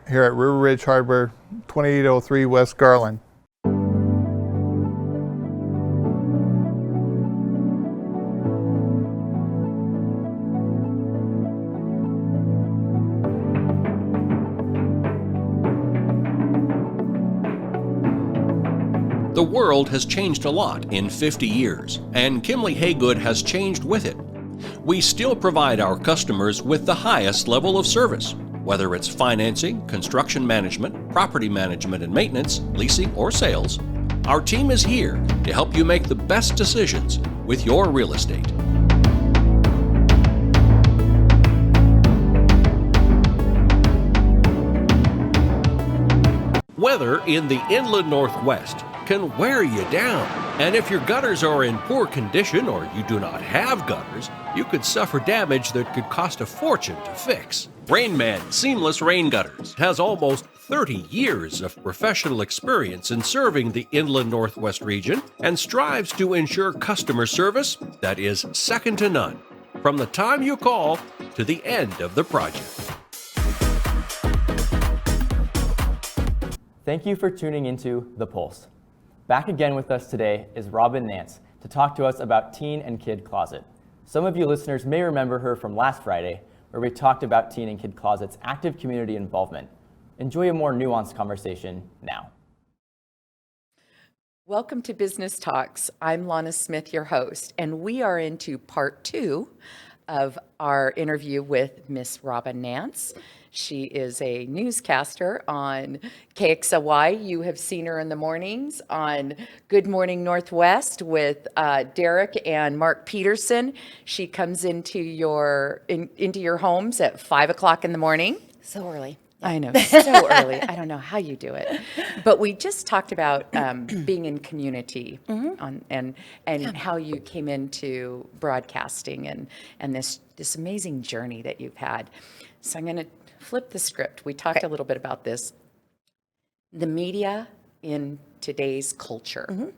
Here at River Ridge Hardware, 2803 West Garland. The world has changed a lot in 50 years, and Kimley Haygood has changed with it. We still provide our customers with the highest level of service, whether it's financing, construction management, property management and maintenance, leasing, or sales. Our team is here to help you make the best decisions with your real estate. Weather in the inland Northwest can wear you down. And if your gutters are in poor condition or you do not have gutters, you could suffer damage that could cost a fortune to fix. Rainman Seamless Rain Gutters has almost 30 years of professional experience in serving the inland Northwest region and strives to ensure customer service that is second to none, from the time you call to the end of the project. Thank you for tuning into The Pulse. Back again with us today is Robyn Nance to talk to us about Teen and Kid Closet. Some of you listeners may remember her from last Friday, where we talked about Teen and Kid Closet's active community involvement. Enjoy a more nuanced conversation now. Welcome to Business Talks. I'm Lonna Smith, your host, and we are into part 2 of our interview with Miss Robyn Nance. She is a newscaster on KXLY. You have seen her in the mornings on Good Morning Northwest with Derek and Mark Peterson. She comes into your homes at 5 o'clock in the morning. So early. I know, so early. I don't know how you do it. But we just talked about being in community and how you came into broadcasting and this amazing journey that you've had. So I'm going to flip the script. We talked a little bit about this. The media in today's culture.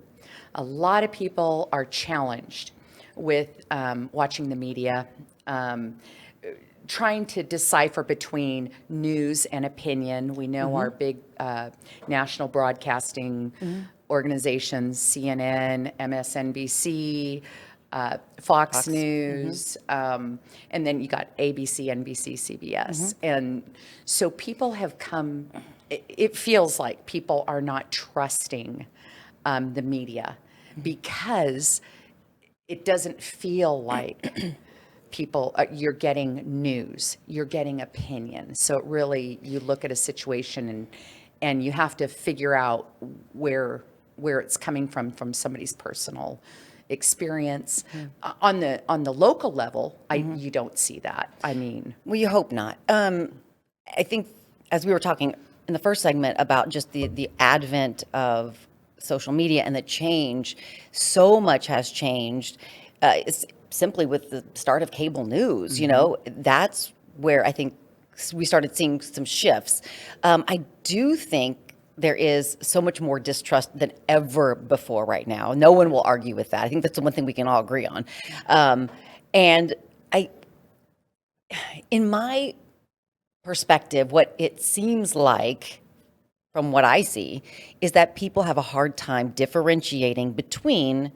A lot of people are challenged with watching the media, trying to decipher between news and opinion. We know our big national broadcasting organizations, CNN, MSNBC, Fox News, and then you got ABC, NBC, CBS. And so people have come, it feels like people are not trusting the media because it doesn't feel like people, you're getting news, you're getting opinion. So it really, you look at a situation and you have to figure out where it's coming from somebody's personal experience. On the local level, you don't see that. I mean, well, you hope not. I think as we were talking in the first segment about just the advent of social media and the change, so much has changed. It's simply with the start of cable news, you know, that's where I think we started seeing some shifts. I do think there is so much more distrust than ever before right now. No one will argue with that. I think that's the one thing we can all agree on. And in my perspective, what it seems like from what I see is that people have a hard time differentiating between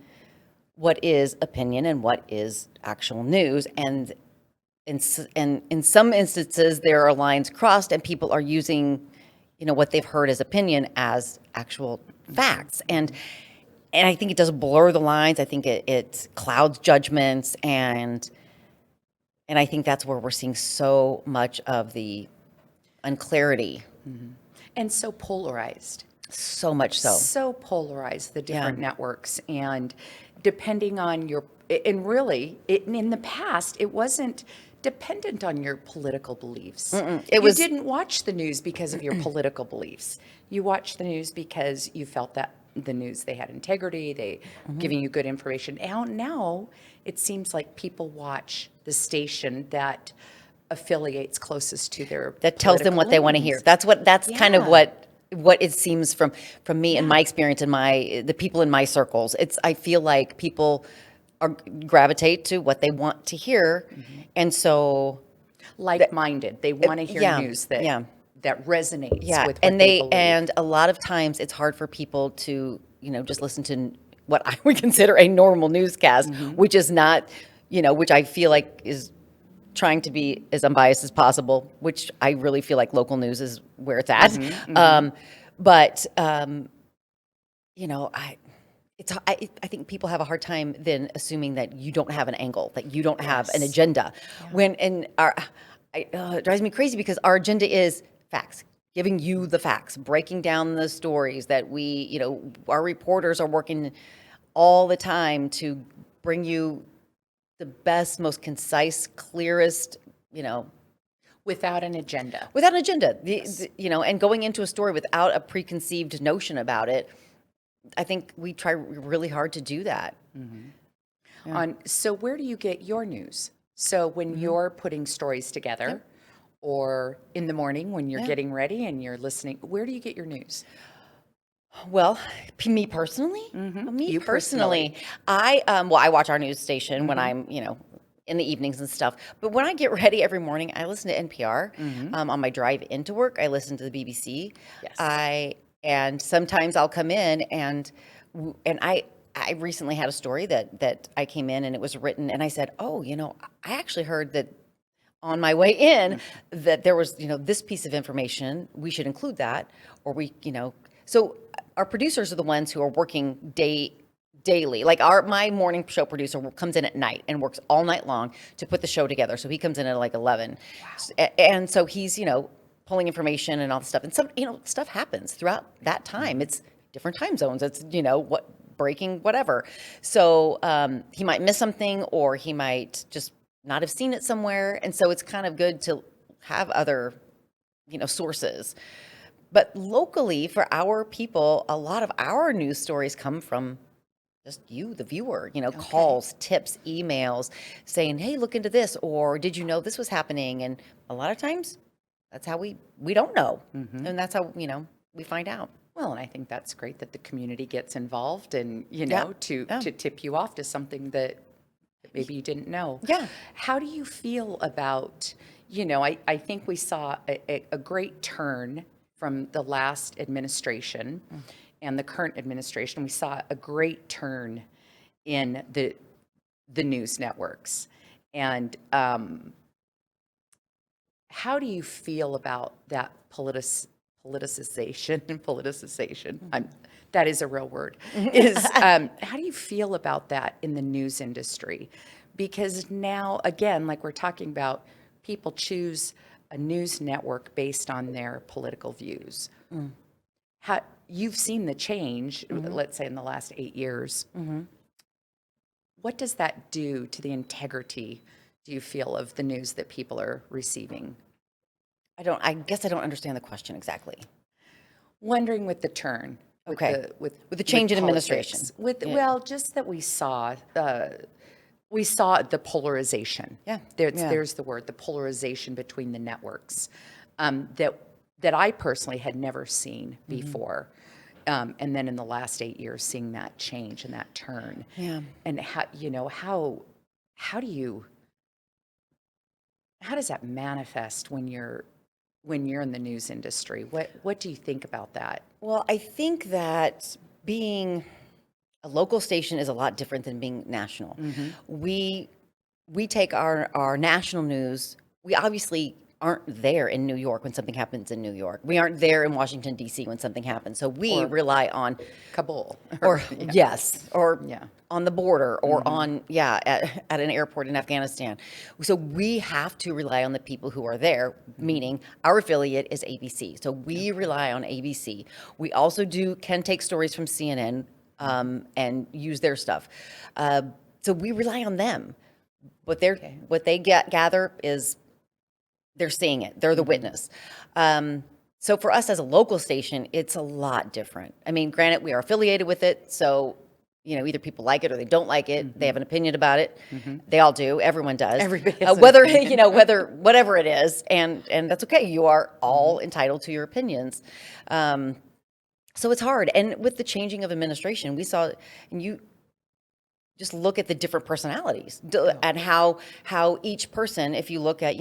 what is opinion and what is actual news. And in some instances, there are lines crossed and people are using, you know, what they've heard as opinion as actual facts. And I think it does blur the lines. I think it clouds judgments. And I think that's where we're seeing so much of the unclarity. And so polarized. So much so. So polarized, the different networks. And depending on your, and really, in the past, it wasn't dependent on your political beliefs. You didn't watch the news because of your political beliefs. You watched the news because you felt that the news, they had integrity, they giving you good information. Now it seems like people watch the station that affiliates closest to their that tells them what they want to hear. That's kind of what it seems from me and my experience and the people in my circles. I feel like people gravitate to what they want to hear, and so like-minded. They want to hear news that resonates with what they believe. And a lot of times it's hard for people to, you know, just listen to what I would consider a normal newscast, which is not, you know, which I feel like is trying to be as unbiased as possible, which I really feel like local news is where it's at. But you know, I think people have a hard time then assuming that you don't have an angle, that you don't have an agenda. It drives me crazy because our agenda is facts, giving you the facts, breaking down the stories that our reporters are working all the time to bring you the best, most concise, clearest, you know. Without an agenda. Without an agenda, you know, and going into a story without a preconceived notion about it. I think we try really hard to do that. So where do you get your news? So when you're putting stories together or in the morning when you're getting ready and you're listening, where do you get your news? Well, me personally, I watch our news station when I'm, you know, in the evenings and stuff. But when I get ready every morning, I listen to NPR. On my drive into work, I listen to the BBC. And sometimes I'll come in and I recently had a story that I came in and it was written and I said, oh, you know, I actually heard that on my way in that there was, you know, this piece of information, we should include that, or we, you know, so our producers are the ones who are working daily. Like my morning show producer comes in at night and works all night long to put the show together. So he comes in at like 11. Wow. And so he's, you know, pulling information and all the stuff. And some, you know, stuff happens throughout that time. It's different time zones. It's, you know, breaking, whatever. So he might miss something or he might just not have seen it somewhere. And so it's kind of good to have other, you know, sources. But locally, for our people, a lot of our news stories come from just you, the viewer, you know, calls, tips, emails saying, hey, look into this, or did you know this was happening? And a lot of times that's how we don't know. And that's how, you know, we find out. Well, and I think that's great that the community gets involved and, you know, to tip you off to something that maybe you didn't know. Yeah. How do you feel about, you know, I think we saw a great turn from the last administration and the current administration. We saw a great turn in the news networks. And how do you feel about that politicization? That is a real word. How do you feel about that in the news industry? Because now, again, like we're talking about, people choose a news network based on their political views. You've seen the change, let's say in the last 8 years. What does that do to the integrity, do you feel, of the news that people are receiving? I guess I don't understand the question exactly. Wondering with the turn. With the change in administration. Well, just that we saw the polarization. There's the word, the polarization between the networks that I personally had never seen before. And then in the last 8 years, seeing that change and that turn. And how does that manifest when you're in the news industry? What do you think about that? Well, I think that being a local station is a lot different than being national. We take our national news. We obviously aren't there in New York when something happens in New York. We aren't there in Washington, D.C. when something happens. So we rely on Kabul. Or on the border or on, at an airport in Afghanistan. So we have to rely on the people who are there, meaning our affiliate is ABC. So we rely on ABC. We also can take stories from CNN and use their stuff. So we rely on them. What they gather is they're seeing it. They're the witness. So for us as a local station, it's a lot different. I mean, granted, we are affiliated with it, so either people like it or they don't like it. They have an opinion about it. They all do. Everyone does. Everybody has whatever it is, and that's okay. You are all entitled to your opinions. So it's hard. And with the changing of administration, we saw, and you just look at the different personalities and how each person, if you look at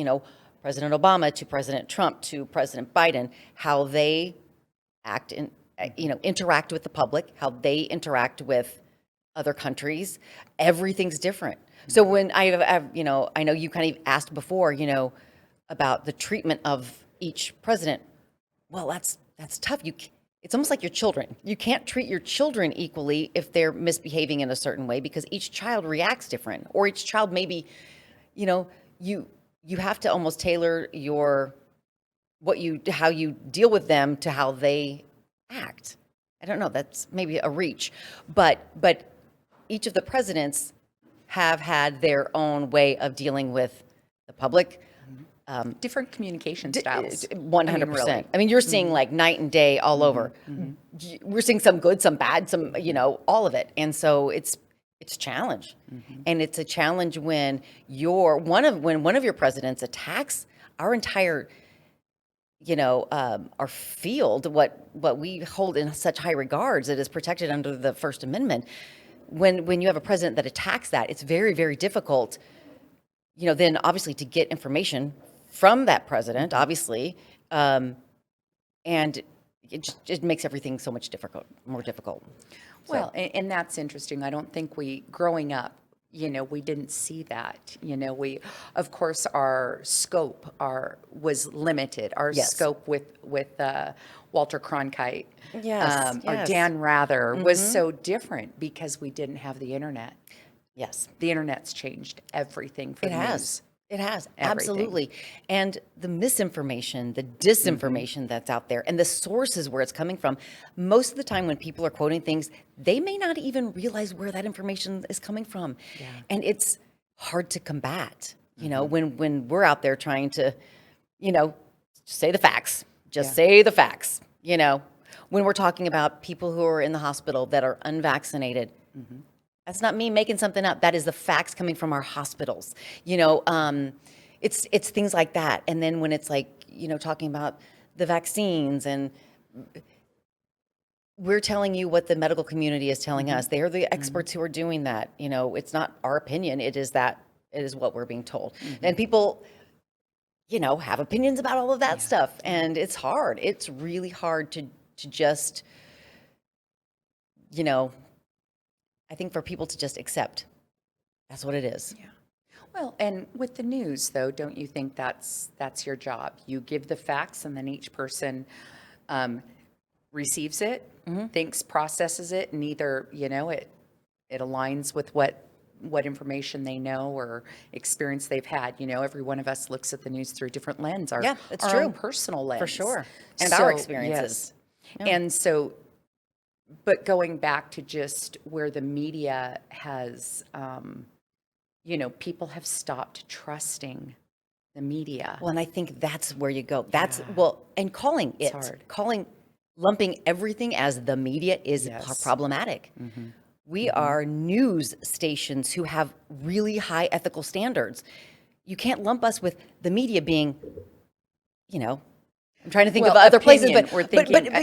President Obama to President Trump to President Biden, how they act and interact with the public, how they interact with other countries, everything's different. So when I know you kind of asked before, about the treatment of each president. Well, that's tough. It's almost like your children. You can't treat your children equally if they're misbehaving in a certain way, because each child reacts different, or each child maybe, you have to almost tailor how you deal with them to how they act. I don't know, that's maybe a reach, but each of the presidents have had their own way of dealing with the public. Different communication styles. 100%. I mean, you're seeing like night and day all over. We're seeing some good, some bad, some, all of it. And so it's a challenge. And it's a challenge when one of your presidents attacks our entire, our field, what we hold in such high regards, that is protected under the First Amendment. When you have a president that attacks that, it's very, very difficult, then obviously to get information from that president, obviously, and it makes everything so much more difficult. Well, and that's interesting. I don't think growing up, we didn't see that. We, of course, our scope was limited. Our scope with Walter Cronkite, or Dan Rather was so different because we didn't have the internet. Yes. The internet's changed everything for the news. It has, Everything. absolutely. And the misinformation, the disinformation that's out there, and the sources where it's coming from, most of the time when people are quoting things, they may not even realize where that information is coming from. And it's hard to combat, when we're out there trying to, say the facts, say the facts, when we're talking about people who are in the hospital that are unvaccinated. That's not me making something up. That is the facts coming from our hospitals. It's things like that. And then when it's like, talking about the vaccines, and we're telling you what the medical community is telling us. They are the experts who are doing that. You know, it's not our opinion. It is what we're being told. And people, you know, have opinions about all of that stuff. And it's hard. It's really hard to just, you know, I think for people to just accept. That's what it is. Yeah. Well, and with the news, though, don't you think that's your job? You give the facts, and then each person receives it, thinks, processes it, and either, you know, it aligns with what information they know or experience they've had. You know, every one of us looks at the news through a different lens, our own personal lens. For sure. And our experiences. Yes. Yeah. And so, but going back to just where the media has, you know, people have stopped trusting the media. Well, and I think that's where you go. That's, well, and calling it, lumping everything as the media is problematic. We are news stations who have really high ethical standards. You can't lump us with the media being, you know, I'm trying to think of other places, but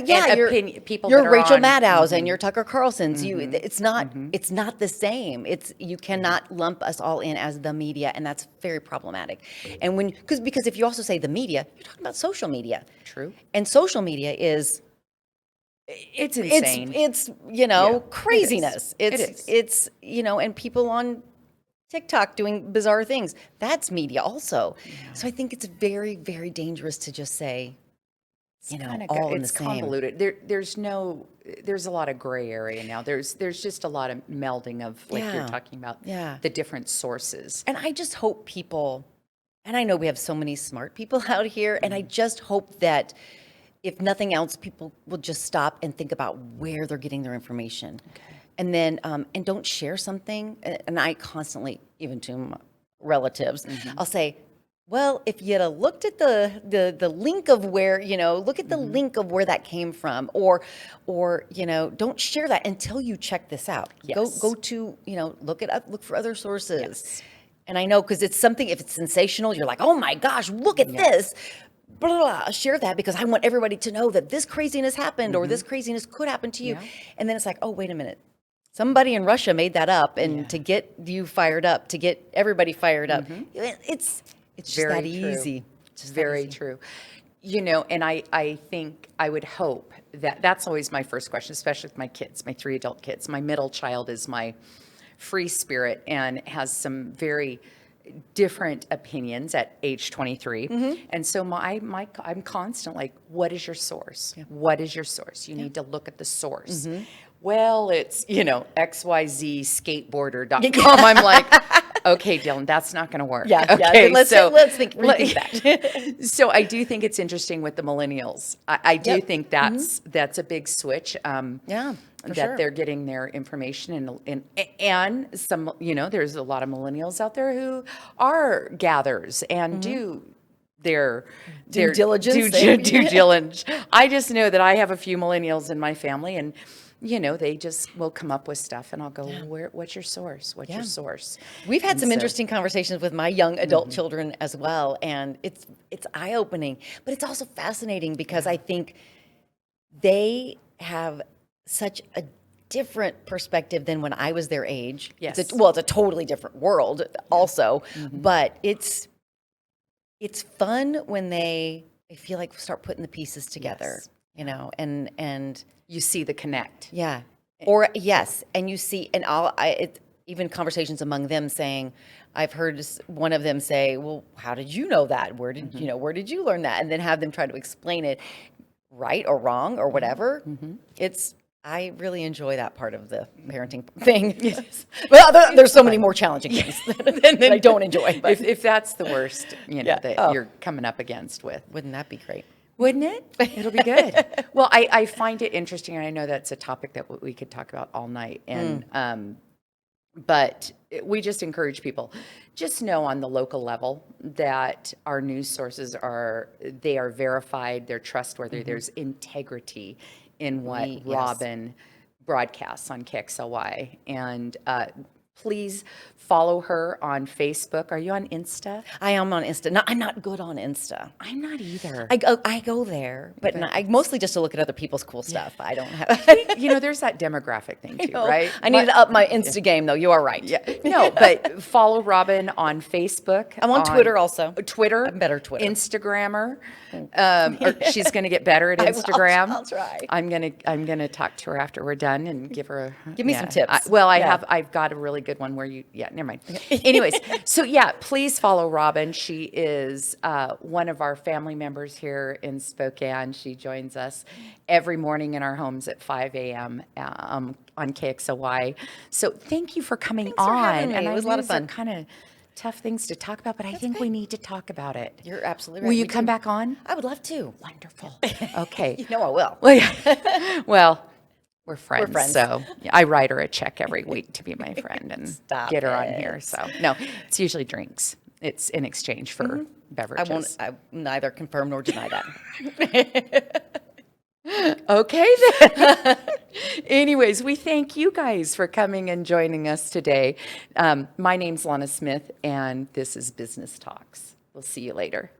yeah, you're Rachel Maddows and you're Tucker Carlson's. It's not the same. You cannot lump us all in as the media, and that's very problematic. And because if you also say the media, you're talking about social media. True. And social media is it's insane. It's you know, craziness. It's you know, and people on TikTok doing bizarre things. That's media also. Yeah. So I think it's very, very dangerous to just say, you know, all in the same. It's convoluted. There's a lot of gray area now. There's just a lot of melding of, like you're talking about, the different sources. And I just hope people, and I know we have so many smart people out here, and I just hope that if nothing else, people will just stop and think about where they're getting their information. Okay. And then, and don't share something. And I constantly, even to my relatives, I'll say, well, if you'd have looked at the link of where, you know, look at the link of where that came from, or, you know, don't share that until you check this out. Yes. Go to, you know, look for other sources. Yes. And I know, because it's something, if it's sensational, you're like, oh my gosh, look at this. Blah, blah, blah. I'll share that because I want everybody to know that this craziness happened or this craziness could happen to you. Yeah. And then it's like, oh, wait a minute. Somebody in Russia made that up, and to get you fired up, to get everybody fired up, it's just very that easy. It's very true. You know, and I think I would hope that's always my first question, especially with my kids, my 3 adult kids. My middle child is my free spirit and has some very different opinions at age 23. And so I'm constant like, what is your source? Yeah. What is your source? You need to look at the source. Well, it's, you know, xyzskateboarder.com. I'm like, okay, Dylan, that's not going to work. Yeah. Okay, let's rethink that. So I do think it's interesting with the millennials. I do think that's a big switch. That they're getting their information and some, you know, there's a lot of millennials out there who are gatherers and do their due diligence. Due diligence. I just know that I have a few millennials in my family, and you know, they just will come up with stuff, and I'll go, what's your source? What's your source? We've had some interesting conversations with my young adult children as well, and it's eye-opening, but it's also fascinating because I think they have such a different perspective than when I was their age. Yes. It's a totally different world also, but it's fun when they feel like start putting the pieces together, you know, and you see the connect. Yeah. Or yes. And you see, and even conversations among them saying, I've heard one of them say, well, how did you know that? Where did you learn that? And then have them try to explain it right or wrong or whatever. I really enjoy that part of the parenting thing. Yes. But there's so many more challenging things that I don't enjoy. But. If that's the worst, you know, that you're coming up against with. Wouldn't that be great? Wouldn't it? It'll be good. Well, I find it interesting, and I know that's a topic that we could talk about all night. And but we just encourage people, just know on the local level that our news sources are verified, they're trustworthy, there's integrity in what Robyn broadcasts on KXLY. And Please follow her on Facebook. Are you on Insta? I am on Insta. No, I'm not good on Insta. I'm not either. I go there, but I mostly just to look at other people's cool stuff. I don't have. There's that demographic thing too, right? I need to up my Insta game, though. You are right. Yeah. No, but follow Robyn on Facebook. I'm on Twitter also. Twitter. I'm better Twitter. Instagrammer. Or she's going to get better at Instagram. I'll try. I'm gonna talk to her after we're done and give her give me some tips. I've got a really good one where never mind. Anyways, so please follow Robyn. She is one of our family members here in Spokane. She joins us every morning in our homes at 5 a.m. On KXOY. So thank you for coming Thanks for having me. And it was a lot of fun. Kind of tough things to talk about, but I think we need to talk about it. You're absolutely right. Will you come back on? I would love to. Wonderful. Okay. You know I will. Well, we're friends. We're friends. So I write her a check every week to be my friend and get her on here. So no, it's usually drinks. It's in exchange for beverages. I neither confirm nor deny that. Okay then. Anyways, we thank you guys for coming and joining us today. My name's Lonna Smith, and this is Business Talks. We'll see you later.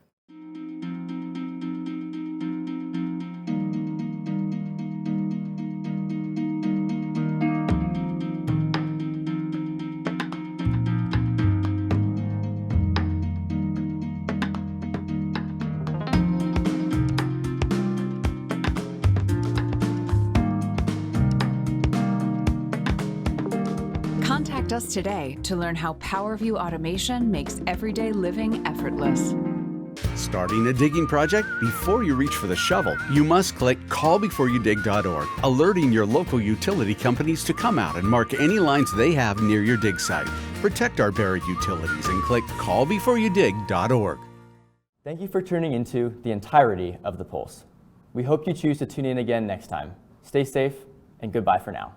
Contact us today to learn how PowerView automation makes everyday living effortless. Starting a digging project? Before you reach for the shovel, you must click callbeforeyoudig.org, alerting your local utility companies to come out and mark any lines they have near your dig site. Protect our buried utilities and click callbeforeyoudig.org. Thank you for tuning into the entirety of The Pulse. We hope you choose to tune in again next time. Stay safe, and goodbye for now.